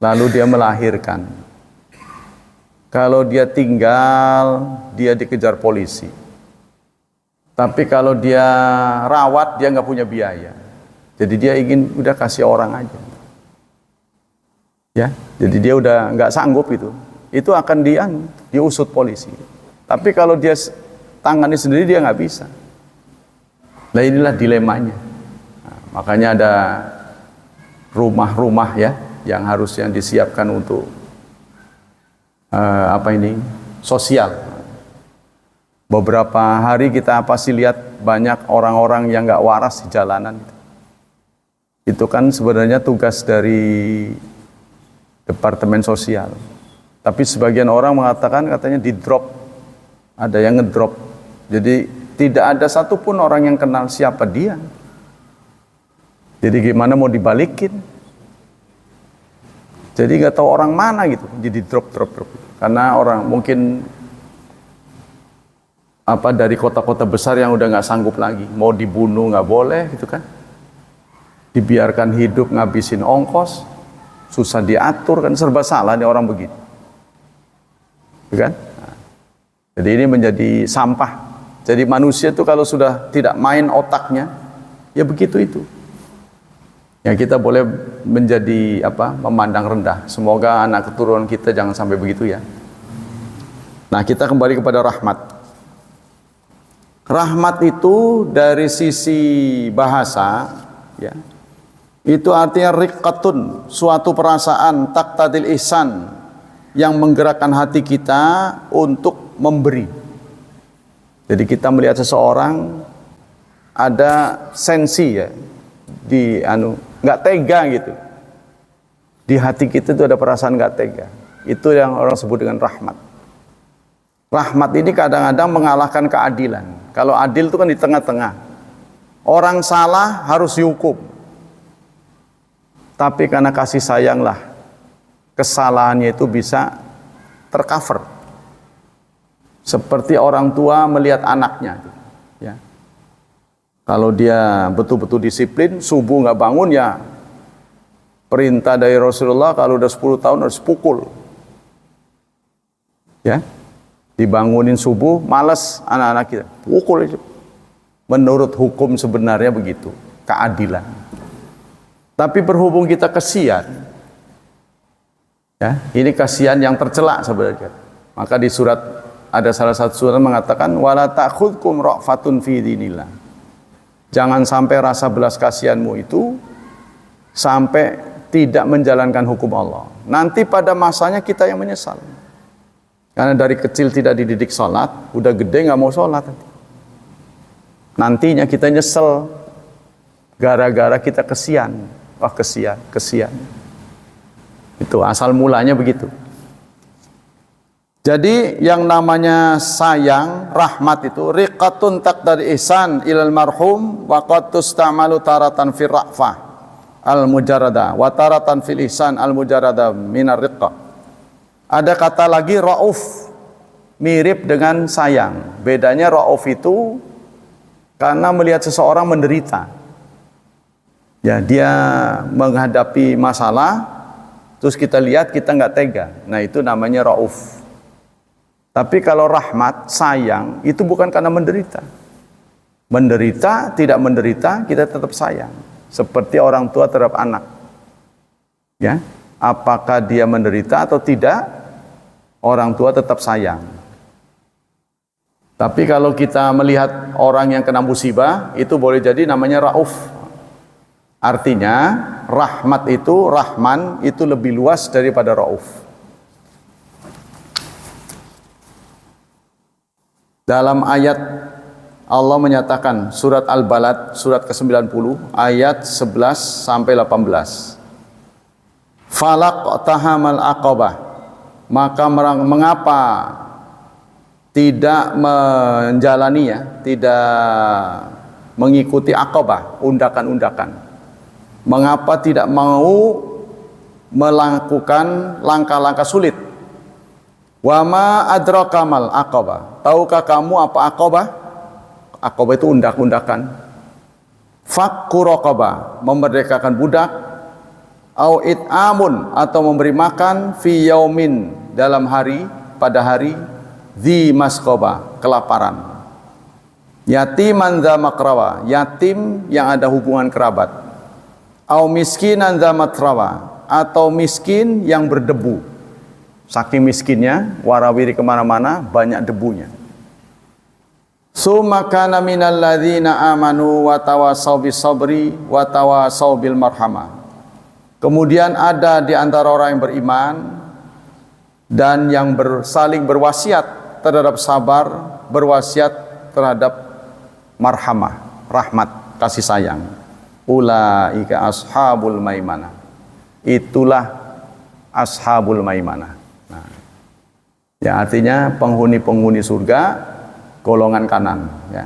lalu dia melahirkan. Kalau dia tinggal, dia dikejar polisi. Tapi kalau dia rawat, dia nggak punya biaya. Jadi dia ingin udah kasih orang aja. Ya, jadi dia udah nggak sanggup itu. Itu akan diusut polisi. Tapi kalau dia tangani sendiri, dia nggak bisa. Nah inilah dilemanya. Nah, makanya ada rumah-rumah ya yang harusnya disiapkan untuk sosial. Beberapa hari kita pasti lihat banyak orang-orang yang nggak waras di jalanan. Itu kan sebenarnya tugas dari Departemen Sosial. Tapi sebagian orang mengatakan katanya di drop, ada yang ngedrop. Jadi tidak ada satupun orang yang kenal siapa dia. Jadi gimana mau dibalikin? Jadi nggak tahu orang mana gitu. Jadi drop. Karena orang mungkin dari kota-kota besar yang udah nggak sanggup lagi, mau dibunuh nggak boleh gitu kan? Dibiarkan hidup ngabisin ongkos, susah diatur kan, serba salah nih orang begitu, kan? Jadi ini menjadi sampah. Jadi manusia itu kalau sudah tidak main otaknya, ya begitu itu. Yang kita boleh menjadi memandang rendah. Semoga anak keturunan kita jangan sampai begitu ya. Nah, kita kembali kepada rahmat. Rahmat itu dari sisi bahasa, ya, itu artinya riqqatun, suatu perasaan taqtadil ihsan yang menggerakkan hati kita untuk memberi. Jadi kita melihat seseorang ada sensi, ya, nggak tega gitu. Di hati kita itu ada perasaan nggak tega. Itu yang orang sebut dengan rahmat. Rahmat ini kadang-kadang mengalahkan keadilan. Kalau adil itu kan di tengah-tengah. Orang salah harus dihukum. Tapi karena kasih sayanglah, kesalahannya itu bisa tercover. Seperti orang tua melihat anaknya, ya. Kalau dia betul-betul disiplin, subuh nggak bangun, ya perintah dari Rasulullah kalau udah 10 tahun harus pukul. Ya, dibangunin subuh, malas anak-anak kita, pukul itu. Menurut hukum sebenarnya begitu, keadilan. Tapi berhubung kita kasihan, ya, ini kasihan yang tercela sebenarnya. Maka di surat, ada salah satu surat mengatakan wala ta'khudkum ra'fatun fi dinillah. Jangan sampai rasa belas kasihanmu itu sampai tidak menjalankan hukum Allah. Nanti pada masanya kita yang menyesal. Karena dari kecil tidak dididik sholat, udah gede nggak mau sholat. Nantinya kita nyesel gara-gara kita kesian. Wah, kesian. Itu asal mulanya begitu. Jadi yang namanya sayang, rahmat itu riqatun taqdari ihsan ilal marhum wa qad tustamalu taratan fir ra'fah al mujarrada wa taratan fil ihsan al mujarrada minar riqqa. Ada kata lagi rauf, mirip dengan sayang. Bedanya rauf itu karena melihat seseorang menderita. Ya, dia menghadapi masalah terus kita lihat kita nggak tega. Nah, itu namanya rauf. Tapi kalau rahmat, sayang, itu bukan karena menderita. Menderita, tidak menderita, kita tetap sayang. Seperti orang tua terhadap anak. Ya, apakah dia menderita atau tidak, orang tua tetap sayang. Tapi kalau kita melihat orang yang kena musibah, itu boleh jadi namanya rauf. Artinya, rahmat itu, rahman, itu lebih luas daripada rauf. Dalam ayat Allah menyatakan surat Al-Balad surat ke-90 ayat 11 sampai 18. Falaq tahamal aqabah, maka mengapa tidak menjalani, ya, tidak mengikuti aqabah, undakan-undakan. Mengapa tidak mau melakukan langkah-langkah sulit? Wa ma adraka mal aqabah. Tahukah kamu apa aqabah? Aqabah itu undak-undakan. Fakku raqabah, memerdekakan budak. Au it'amun, atau memberi makan fi yaumin, dalam hari, pada hari dzi masqaba, kelaparan. Yatiman dza makrawa, yatim yang ada hubungan kerabat. Au miskinan dza matrawa, atau miskin yang berdebu. Saking miskinnya, warawiri kemana-mana, banyak debunya. Summa kana minal ladzina amanu wa tawasaw bis sabri wa tawasaw bil marhamah. Kemudian ada di antara orang yang beriman dan yang saling berwasiat terhadap sabar, berwasiat terhadap marhamah, rahmat, kasih sayang. Ulaika ashabul maimanah. Itulah ashabul maimanah. Ya, artinya penghuni-penghuni surga golongan kanan, ya.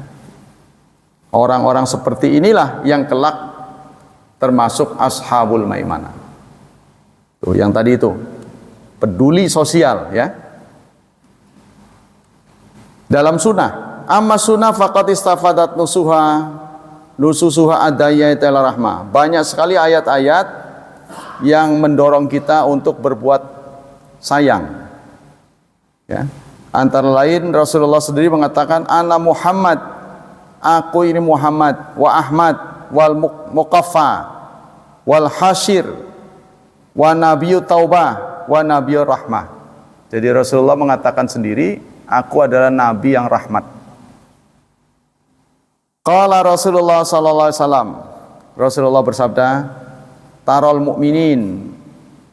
Orang-orang seperti inilah yang kelak termasuk ashabul maimanah. Tuh, yang tadi itu peduli sosial, ya. Dalam sunnah, amma sunnah faqad istafadat nusuha adayyatil rahmah. Banyak sekali ayat-ayat yang mendorong kita untuk berbuat sayang. Ya. Antara lain Rasulullah sendiri mengatakan ana Muhammad, aku ini Muhammad, wa Ahmad wal muqaffa wal hasyir wa nabiyyu taubah wa nabiyyu rahmah. Jadi Rasulullah mengatakan sendiri, Aku adalah nabi yang rahmat. Qala Rasulullah sallallahu alaihi wasallam. Rasulullah bersabda, "Tarol mukminin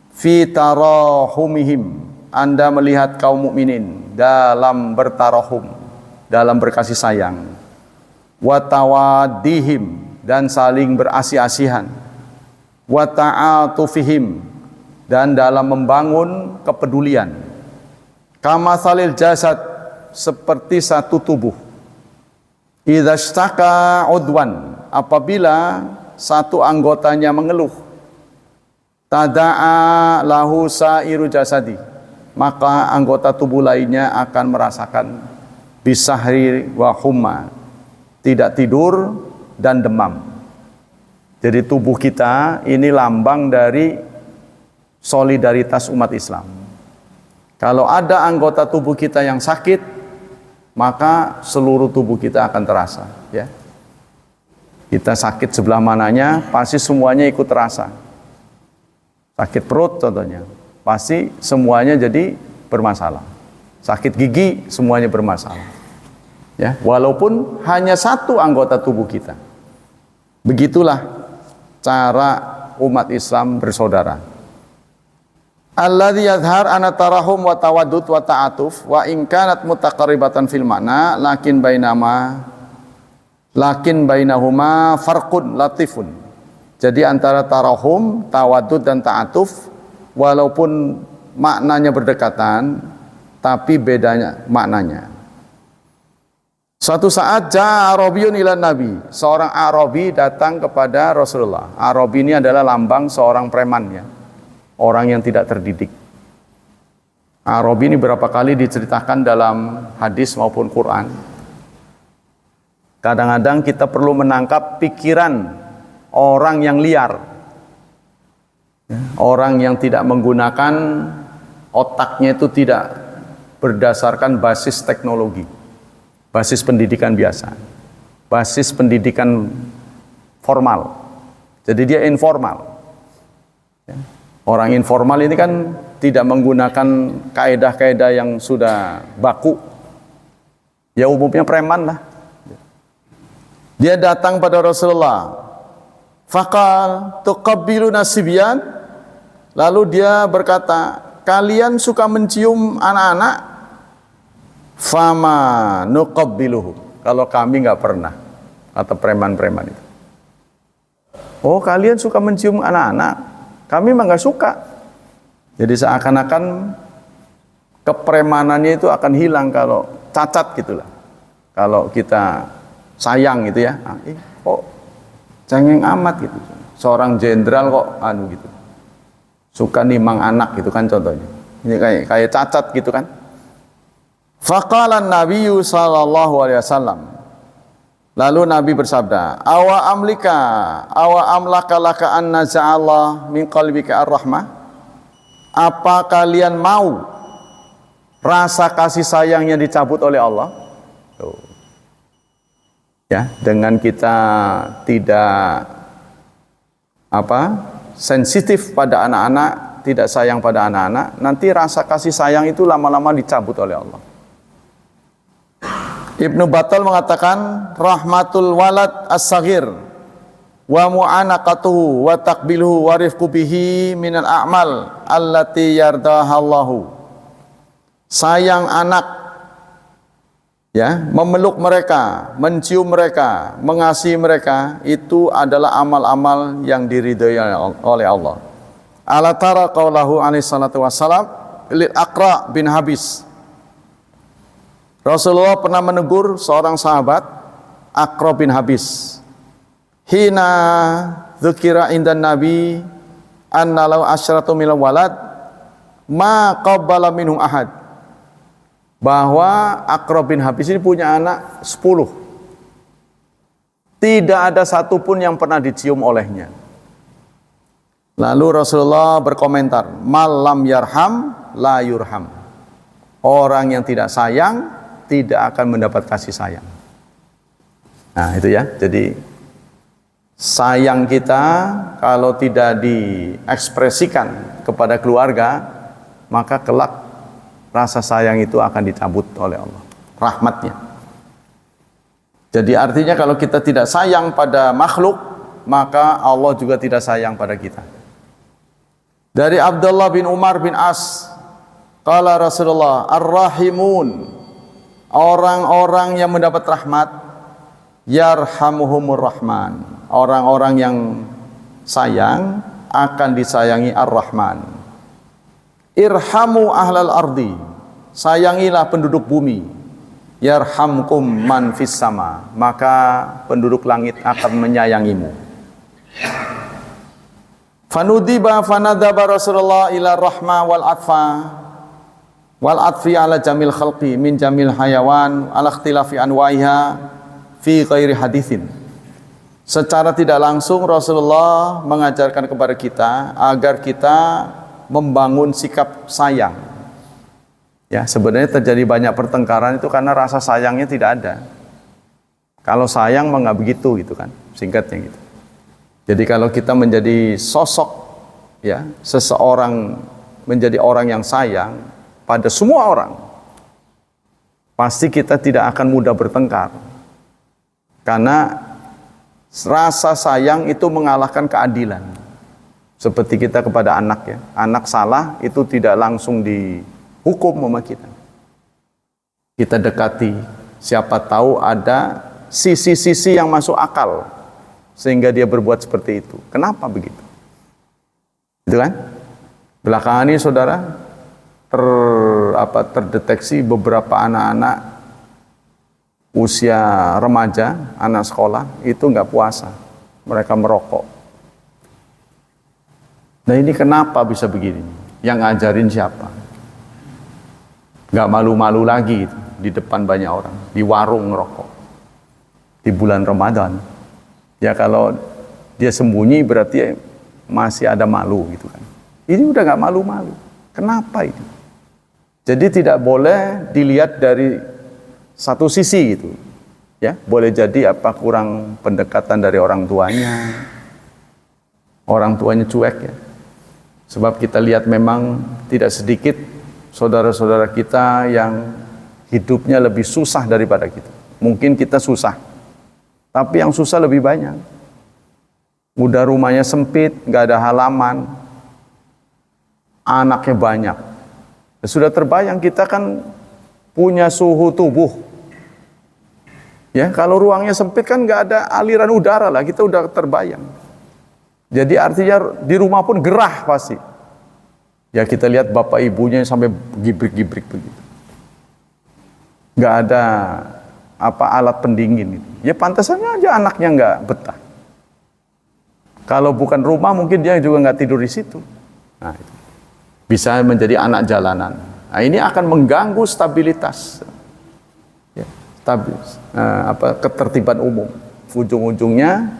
fi tarahumihim." Anda melihat kaum mukminin dalam bertarahum, dalam berkasih sayang. Wa tawaddihim, dan saling berasih-asihan. Wa ta'atufihim, dan dalam membangun kepedulian. Kama salil jasad, seperti satu tubuh. Idza ishtaka udwan, apabila satu anggotanya mengeluh, tada'a lahu sairu jasadi, maka anggota tubuh lainnya akan merasakan bisahri wa humma, tidak tidur dan demam. Jadi tubuh kita ini lambang dari solidaritas umat Islam. Kalau ada anggota tubuh kita yang sakit, maka seluruh tubuh kita akan terasa, ya. Kita sakit sebelah mananya, pasti semuanya ikut terasa. Sakit perut contohnya, pasti semuanya jadi bermasalah. Sakit gigi, semuanya bermasalah. Ya, walaupun hanya satu anggota tubuh kita. Begitulah cara umat Islam bersaudara. Alladzi yadhhar ana tarahum wa tawaddud wa ta'atuf wa in kanat mutaqarribatan fil makna lakin bainahuma farqun latifun. Jadi antara tarahum, tawaddud dan ta'atuf walaupun maknanya berdekatan tapi bedanya maknanya. Suatu saat ja'a Arabiyun ila Nabi, seorang Arabi datang kepada Rasulullah. Arabi ini adalah lambang seorang preman, ya. Orang yang tidak terdidik. Arabi ini berapa kali diceritakan dalam hadis maupun Quran. Kadang-kadang kita perlu menangkap pikiran orang yang liar, orang yang tidak menggunakan otaknya, itu tidak berdasarkan basis teknologi, basis pendidikan biasa, basis pendidikan formal. Jadi dia informal. Orang informal ini kan tidak menggunakan kaedah-kaedah yang sudah baku. Ya umumnya preman lah. Dia datang pada Rasulullah. Faqal tuqabbiluna sibyan. Lalu dia berkata, kalian suka mencium anak-anak? Fama nuqabbiluhu. Kalau kami nggak pernah. Kata preman-preman itu. Oh, kalian suka mencium anak-anak? Kami memang nggak suka. Jadi seakan-akan kepremanannya itu akan hilang kalau cacat gitulah. Kalau kita sayang gitu ya, kok cengeng amat gitu. Seorang jenderal kok gitu. Suka nimang anak gitu kan contohnya. Ini kayak cacat gitu kan. Faqala Nabiyyu sallallahu alaihi wasallam. Lalu Nabi bersabda, awa amlaka laka an naza'allah min qalbika ar-rahmah. Apa kalian mau rasa kasih sayangnya dicabut oleh Allah? Tuh. Ya, dengan kita tidak sensitif pada anak-anak, tidak sayang pada anak-anak, nanti rasa kasih sayang itu lama-lama dicabut oleh Allah. Ibnu Battal mengatakan rahmatul walad as-saghir wa mu'anaqatuhu wa taqbiluhu wa rifqu bihi minal a'mal allati yardahallahu. Sayang anak, ya, memeluk mereka, mencium mereka, mengasihi mereka, itu adalah amal-amal yang diridhai oleh Allah. Ala tara qaulahu alaihi salatu wassalam lil Aqra bin Habis. Rasulullah pernah menegur seorang sahabat, Aqra bin Habis. Hina dzukira indan Nabi anna law asyratu minal walad ma qabbala minhum ahad. Bahwa Aqra bin Habis ini punya anak 10. Tidak ada satupun yang pernah dicium olehnya. Lalu Rasulullah berkomentar, malam yarham la yurham. Orang yang tidak sayang tidak akan mendapat kasih sayang. Nah itu ya, jadi sayang kita kalau tidak diekspresikan kepada keluarga, maka kelak rasa sayang itu akan dicabut oleh Allah, rahmatnya. Jadi artinya kalau kita tidak sayang pada makhluk, maka Allah juga tidak sayang pada kita. Dari Abdullah bin Umar bin As, qala Rasulullah, ar-rahimun, orang-orang yang mendapat rahmat, yarhamuhumur rahman, orang-orang yang sayang akan disayangi ar-rahman. Irhamu ahlal ardi, sayangilah penduduk bumi, yarhamkum man fis sama, maka penduduk langit akan menyayangimu. Fanudiba fanadaba Rasulullah ila rahma wal atfa wal atfi ala jamil khalqi min jamil hayawan ala ikhtilafi anwaiha fi ghairi hadithin. Secara tidak langsung Rasulullah mengajarkan kepada kita agar kita membangun sikap sayang. Ya, sebenarnya terjadi banyak pertengkaran itu karena rasa sayangnya tidak ada. Kalau sayang mah nggak begitu gitu kan, singkatnya gitu. Jadi kalau kita menjadi sosok, ya, seseorang menjadi orang yang sayang pada semua orang, pasti kita tidak akan mudah bertengkar. Karena rasa sayang itu mengalahkan keadilan. Seperti kita kepada anak, ya, anak salah itu tidak langsung dihukum sama kita. Kita dekati, siapa tahu ada sisi-sisi yang masuk akal sehingga dia berbuat seperti itu. Kenapa begitu? Itu kan? Belakangan ini saudara terdeteksi beberapa anak-anak usia remaja, anak sekolah itu nggak puasa, mereka merokok. Nah ini kenapa bisa begini? Yang ngajarin siapa? Nggak malu-malu lagi itu, di depan banyak orang, di warung ngerokok di bulan Ramadan. Ya kalau dia sembunyi berarti masih ada malu gitu kan. Ini udah nggak malu-malu. Kenapa itu? Jadi tidak boleh dilihat dari satu sisi gitu. Ya, boleh jadi apa kurang pendekatan dari orang tuanya. Orang tuanya cuek ya. Sebab kita lihat memang tidak sedikit saudara-saudara kita yang hidupnya lebih susah daripada kita. Mungkin kita susah, tapi yang susah lebih banyak. Udah rumahnya sempit, nggak ada halaman, anaknya banyak. Sudah terbayang kita kan punya suhu tubuh. Ya, kalau ruangnya sempit kan nggak ada aliran udara lah, kita udah terbayang. Jadi artinya di rumah pun gerah pasti. Ya kita lihat bapak ibunya sampai gibrik-gibrik begitu. Nggak ada alat pendingin itu. Ya pantasannya aja anaknya nggak betah. Kalau bukan rumah mungkin dia juga nggak tidur di situ. Nah, itu. Bisa menjadi anak jalanan. Nah, ini akan mengganggu stabilitas, ya, ketertiban umum. Ujung-ujungnya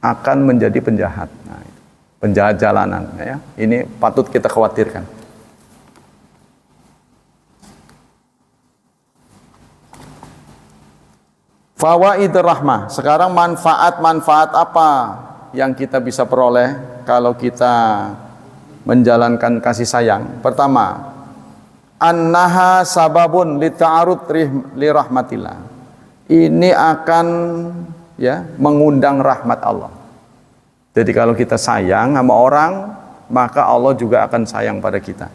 akan menjadi penjahat. Nah, itu. Penjahat jalanan. Ya. Ini patut kita khawatirkan. Fawaidur rahmah. Sekarang manfaat-manfaat apa yang kita bisa peroleh kalau kita menjalankan kasih sayang? Pertama, annaha sababun li ta'arud li rahmatillah. Ini akan ya mengundang rahmat Allah. Jadi kalau kita sayang sama orang, maka Allah juga akan sayang pada kita.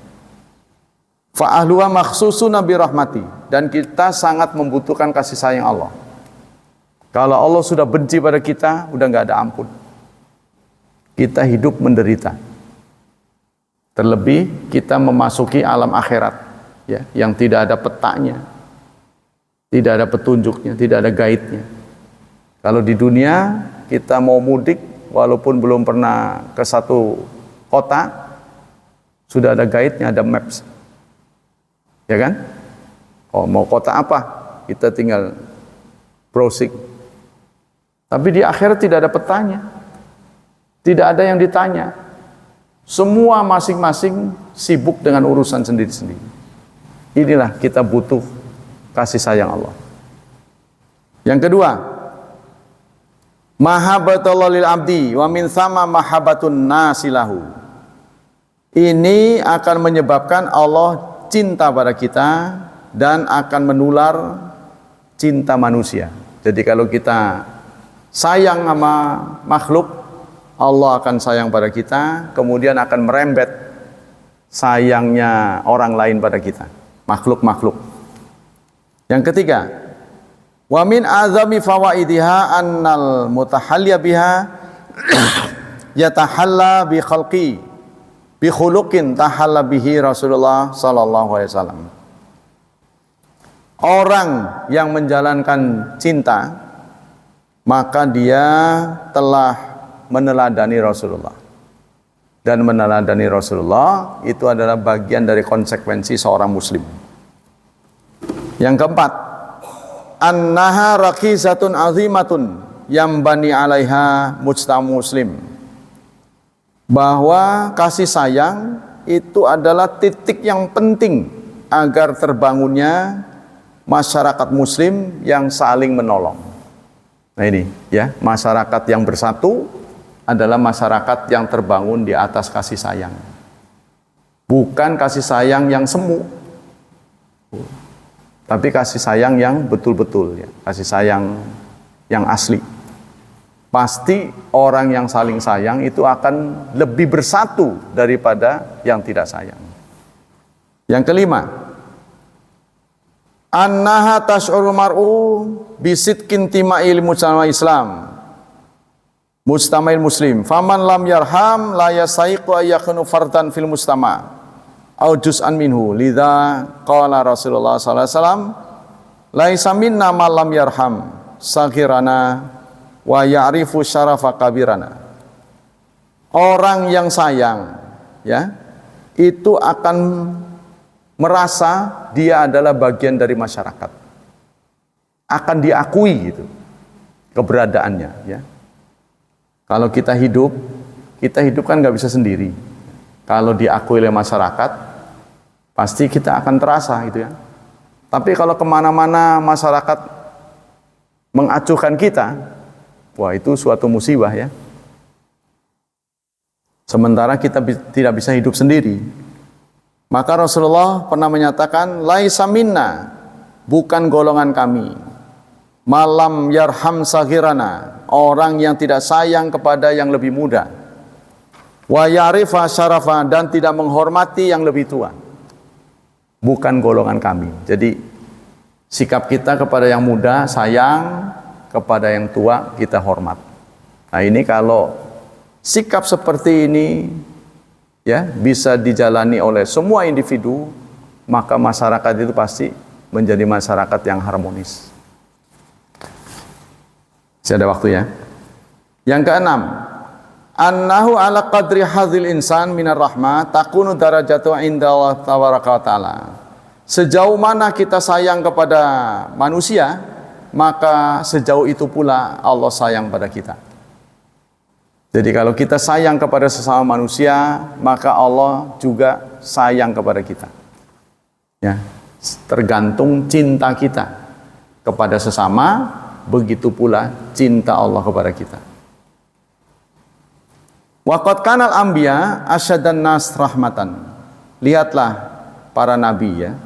Fa ahluha makhsusuna bi rahmati, dan kita sangat membutuhkan kasih sayang Allah. Kalau Allah sudah benci pada kita, udah nggak ada ampun. Kita hidup menderita. Terlebih kita memasuki alam akhirat, ya, yang tidak ada petanya, tidak ada petunjuknya, tidak ada guide-nya. Kalau di dunia kita mau mudik, walaupun belum pernah ke satu kota, sudah ada guide-nya, ada maps, ya kan? Oh mau kota apa? Kita tinggal browsing. Tapi di akhirat tidak ada petanya, tidak ada yang ditanya. Semua masing-masing sibuk dengan urusan sendiri-sendiri. Inilah kita butuh kasih sayang Allah. Yang kedua, mahabbatullah lil abdi wa min sama mahabbatun nasilahu. Ini akan menyebabkan Allah cinta pada kita dan akan menular cinta manusia. Jadi kalau kita sayang sama makhluk, Allah akan sayang pada kita, kemudian akan merembet sayangnya orang lain pada kita, makhluk-makhluk. Yang ketiga, wa min azami fawaidiha annal mutahalliya biha yatahalla bi khalqi bi khuluqin tahalla bihi Rasulullah sallallahu alaihi wasallam. Orang yang menjalankan cinta, maka dia telah meneladani Rasulullah. Dan meneladani Rasulullah itu adalah bagian dari konsekuensi seorang muslim. Yang keempat, annaha raqizatun azimatun yambani alaiha mujtama muslim. Bahwa kasih sayang itu adalah titik yang penting agar terbangunnya masyarakat muslim yang saling menolong. Nah ini ya, masyarakat yang bersatu adalah masyarakat yang terbangun di atas kasih sayang. Bukan kasih sayang yang semu, tapi kasih sayang yang betul-betul ya, kasih sayang yang asli. Pasti orang yang saling sayang itu akan lebih bersatu daripada yang tidak sayang. Yang kelima, annaha tash'urul mar'u bisidqin tima'il mujtama Islam mujtama'il muslim faman lam yarham la yasaiqu ayyakunu fardan fil mujtama' au juz'an minhu lidza qala Rasulullah sallallahu alaihi wasallam laisa minna man lam yarham saghirana wa ya'rifu syarafa kabirana. Orang yang sayang ya itu akan merasa dia adalah bagian dari masyarakat, akan diakui gitu keberadaannya ya. Kalau kita hidup kan nggak bisa sendiri. Kalau diakui oleh masyarakat, pasti kita akan terasa gitu ya. Tapi kalau kemana-mana masyarakat mengacuhkan kita, wah itu suatu musibah ya. Sementara kita tidak bisa hidup sendiri. Maka Rasulullah pernah menyatakan, laisa minna, bukan golongan kami. Malam yarham saghirana, orang yang tidak sayang kepada yang lebih muda. Wa ya'rifa syarafa, dan tidak menghormati yang lebih tua. Bukan golongan kami. Jadi sikap kita kepada yang muda sayang, kepada yang tua kita hormat. Nah ini kalau sikap seperti ini ya bisa dijalani oleh semua individu, maka masyarakat itu pasti menjadi masyarakat yang harmonis. Masih ada waktu ya. Yang keenam, annahu ala qadri hadzil insan minar rahmah takunu darajatu inda Allah tabaraka wa taala. Sejauh mana kita sayang kepada manusia, maka sejauh itu pula Allah sayang pada kita. Jadi kalau kita sayang kepada sesama manusia, maka Allah juga sayang kepada kita. Ya, tergantung cinta kita kepada sesama, begitu pula cinta Allah kepada kita. Waqad kanal anbiya asyadan nas rahmatan. Lihatlah para nabi ya.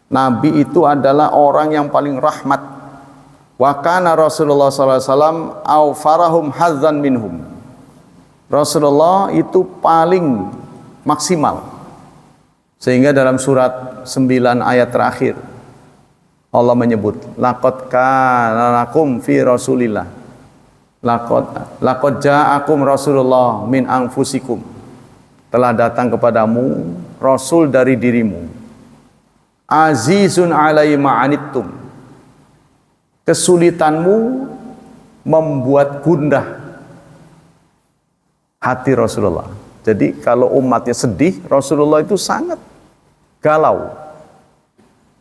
Nabi itu adalah orang yang paling rahmat. Wa kana Rasulullah sallallahu alaihi wasallam au farahum hadzan minhum. Rasulullah itu paling maksimal. Sehingga dalam surat 9 ayat terakhir Allah menyebut laqad kana lakum fi Rasulillah. Laqad ja'akum Rasulullah min anfusikum. Telah datang kepadamu Rasul dari dirimu. Azizun alaihi ma'anittum. Kesulitanmu membuat gundah hati Rasulullah. Jadi kalau umatnya sedih, Rasulullah itu sangat galau.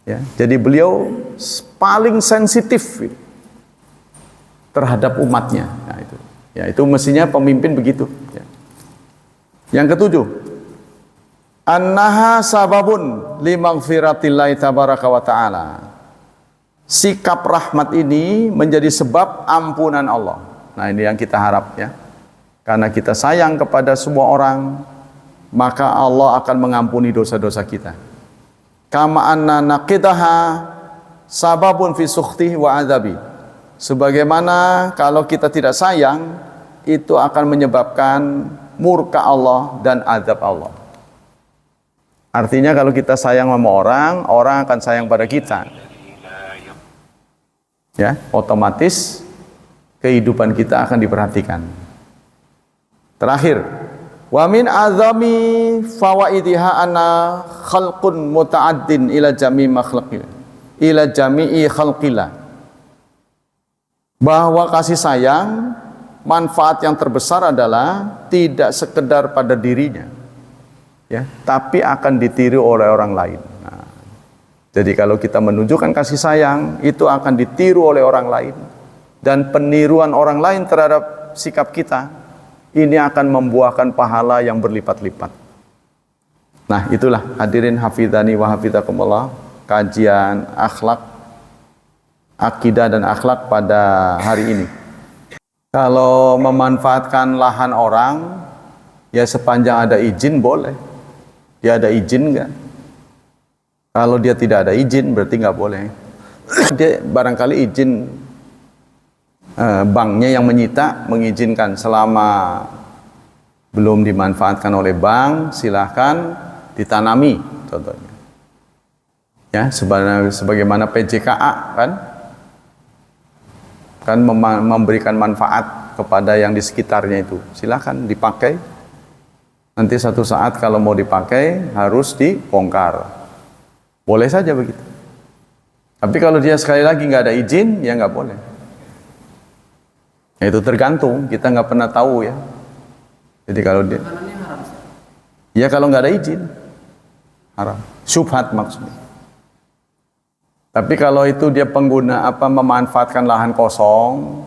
Ya, jadi beliau paling sensitif terhadap umatnya. Nah, itu. Ya, itu mestinya pemimpin begitu. Ya. Yang ketujuh, annaha sababun limaghfiratillahi tabaraka wa ta'ala. Sikap rahmat ini menjadi sebab ampunan Allah. Nah, ini yang kita harap ya. Karena kita sayang kepada semua orang, maka Allah akan mengampuni dosa-dosa kita. kama anna naqidaha sababun fi sukhtihi wa adzabi. Sebagaimana kalau kita tidak sayang, itu akan menyebabkan murka Allah dan azab Allah. Artinya kalau kita sayang sama orang, orang akan sayang pada kita. Ya, otomatis kehidupan kita akan diperhatikan. Terakhir, wa min azami fawaidiha anna khalqun muta'addin ila jami'i makhlaqillah, ila jami'i khalqillah. Bahwa kasih sayang, manfaat yang terbesar adalah tidak sekedar pada dirinya, ya, tapi akan ditiru oleh orang lain. Nah, jadi kalau kita menunjukkan kasih sayang, itu akan ditiru oleh orang lain, dan peniruan orang lain terhadap sikap kita ini akan membuahkan pahala yang berlipat-lipat. Nah, itulah hadirin hafidhani wa hafidhakumullah, kajian akhlak, akidah dan akhlak pada hari ini. Kalau memanfaatkan lahan orang, ya sepanjang ada izin boleh. Dia ada izin enggak? Kalau dia tidak ada izin berarti nggak boleh. Dia barangkali izin, banknya yang menyita mengizinkan, selama belum dimanfaatkan oleh bank silahkan ditanami contohnya. Ya, sebagaimana PJKA kan memberikan manfaat kepada yang di sekitarnya itu, silakan dipakai. Nanti satu saat kalau mau dipakai harus dibongkar, boleh saja begitu. Tapi kalau dia sekali lagi nggak ada izin, ya nggak boleh. Ya, itu tergantung, kita nggak pernah tahu ya. Jadi kalau dia, ya kalau nggak ada izin haram, syubhat maksudnya. Tapi kalau itu dia memanfaatkan lahan kosong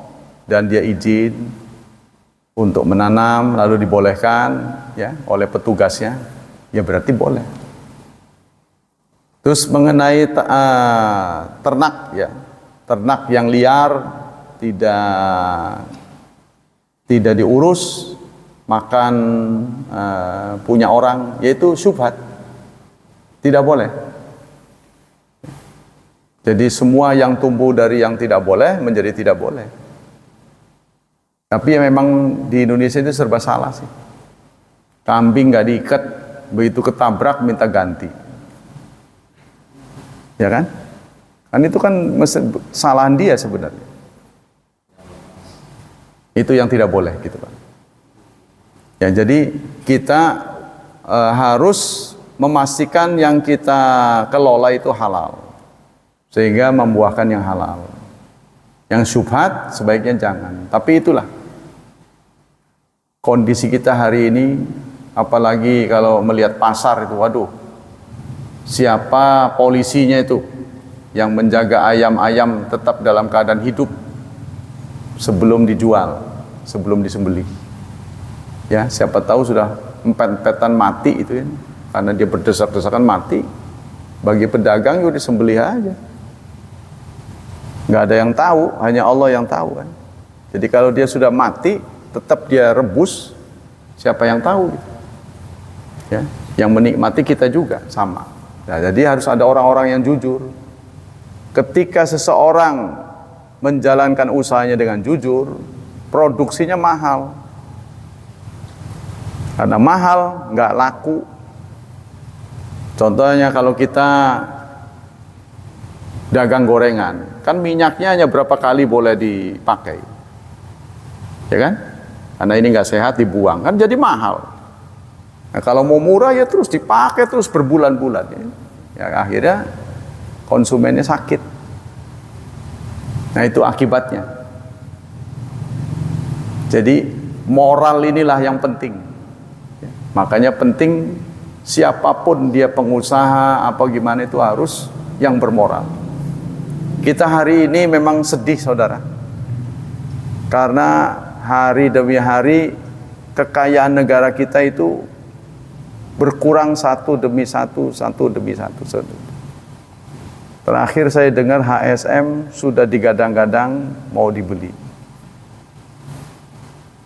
dan dia izin untuk menanam lalu dibolehkan ya oleh petugasnya, ya berarti boleh. Terus mengenai ternak ya, ternak yang liar tidak diurus, makan punya orang, yaitu syubhat, tidak boleh. Jadi semua yang tumbuh dari yang tidak boleh menjadi tidak boleh. Tapi ya memang di Indonesia itu serba salah sih. Kambing nggak diikat, begitu ketabrak minta ganti. Ya kan? Kan itu kan kesalahan dia sebenarnya. Itu yang tidak boleh gitu Pak. Ya, jadi kita harus memastikan yang kita kelola itu halal, sehingga membuahkan yang halal. Yang syubhat sebaiknya jangan. Tapi itulah kondisi kita hari ini, apalagi kalau melihat pasar itu, waduh, siapa polisinya itu yang menjaga ayam-ayam tetap dalam keadaan hidup sebelum dijual, sebelum disembelih. Ya, siapa tahu sudah empet-empetan mati itu ya, karena dia berdesak-desakan mati. Bagi pedagang itu disembelih aja. Nggak ada yang tahu, hanya Allah yang tahu kan. Jadi kalau dia sudah mati, tetap dia rebus, siapa yang tahu gitu. Ya, yang menikmati kita juga sama. Nah, jadi harus ada orang-orang yang jujur. Ketika seseorang menjalankan usahanya dengan jujur, produksinya mahal. Karena mahal, nggak laku. Contohnya kalau kita dagang gorengan, kan minyaknya hanya berapa kali boleh dipakai, ya kan? Karena ini nggak sehat dibuang, kan jadi mahal. Nah, kalau mau murah ya terus dipakai terus berbulan-bulan, ya akhirnya konsumennya sakit. Nah itu akibatnya. Jadi moral inilah yang penting. Makanya penting siapapun dia pengusaha apa gimana itu harus yang bermoral. Kita hari ini memang sedih saudara, karena hari demi hari kekayaan negara kita itu berkurang satu demi satu. Terakhir saya dengar HSM sudah digadang-gadang mau dibeli.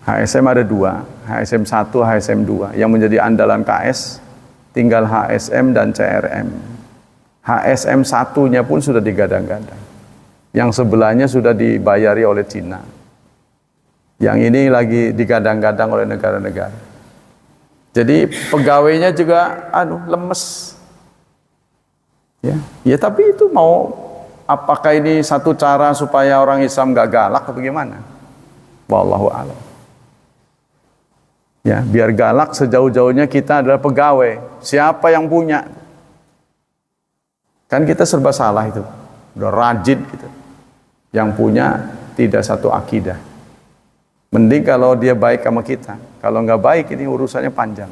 HSM ada dua, HSM 1, HSM 2. Yang menjadi andalan KS tinggal HSM dan CRM. HSM 1-nya pun sudah digadang-gadang. Yang sebelahnya sudah dibayari oleh Cina. Yang ini lagi digadang-gadang oleh negara-negara. Jadi pegawainya juga lemes. Ya tapi itu mau, apakah ini satu cara supaya orang Islam gak galak atau bagaimana? Wallahu a'lam. Ya, biar galak sejauh-jauhnya kita adalah pegawai. Siapa yang punya? Kan kita serba salah itu. Udah rajin gitu. Yang punya tidak satu akidah. Mending kalau dia baik sama kita. Kalau nggak baik ini urusannya panjang.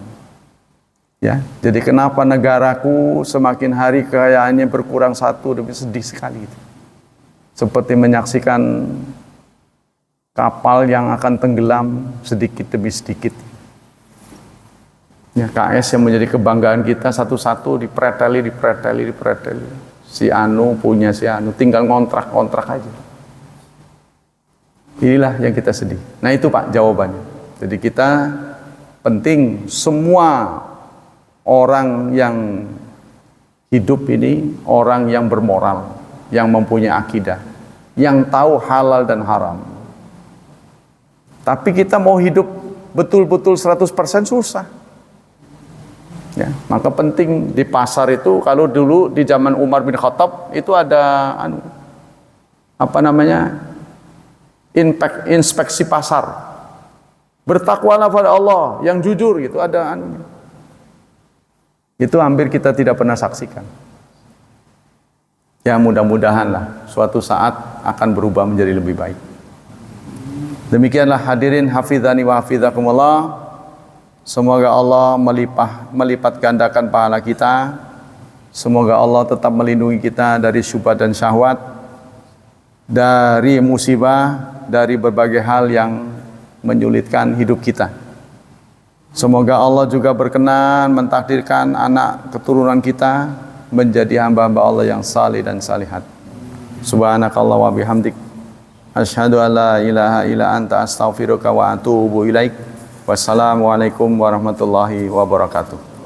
Ya, jadi kenapa negaraku semakin hari kekayaannya berkurang satu, lebih sedih sekali itu. Seperti menyaksikan kapal yang akan tenggelam sedikit demi sedikit. Ya, KS yang menjadi kebanggaan kita satu-satu dipreteli. Si Anu punya si Anu, tinggal ngontrak aja. Inilah yang kita sedih. Nah itu Pak jawabannya. Jadi kita penting semua orang yang hidup ini orang yang bermoral, yang mempunyai akidah, yang tahu halal dan haram. Tapi kita mau hidup betul-betul 100% susah. Ya, maka penting di pasar itu, kalau dulu di zaman Umar bin Khattab itu ada inspeksi pasar. Bertakwalah pada Allah yang jujur gitu, ada Itu hampir kita tidak pernah saksikan. Ya mudah-mudahan lah suatu saat akan berubah menjadi lebih baik. Demikianlah hadirin hafizani wa hafizakumullah. Semoga Allah melipat gandakan pahala kita. Semoga Allah tetap melindungi kita dari syubhat dan syahwat, dari musibah, dari berbagai hal yang menyulitkan hidup kita. Semoga Allah juga berkenan mentakdirkan anak keturunan kita menjadi hamba-hamba Allah yang salih dan salihat. Subhanakallah wa bihamdik, asyhadu an la ilaha illa anta astaghfiruka wa atubu ilaik. Wassalamualaikum warahmatullahi wabarakatuh.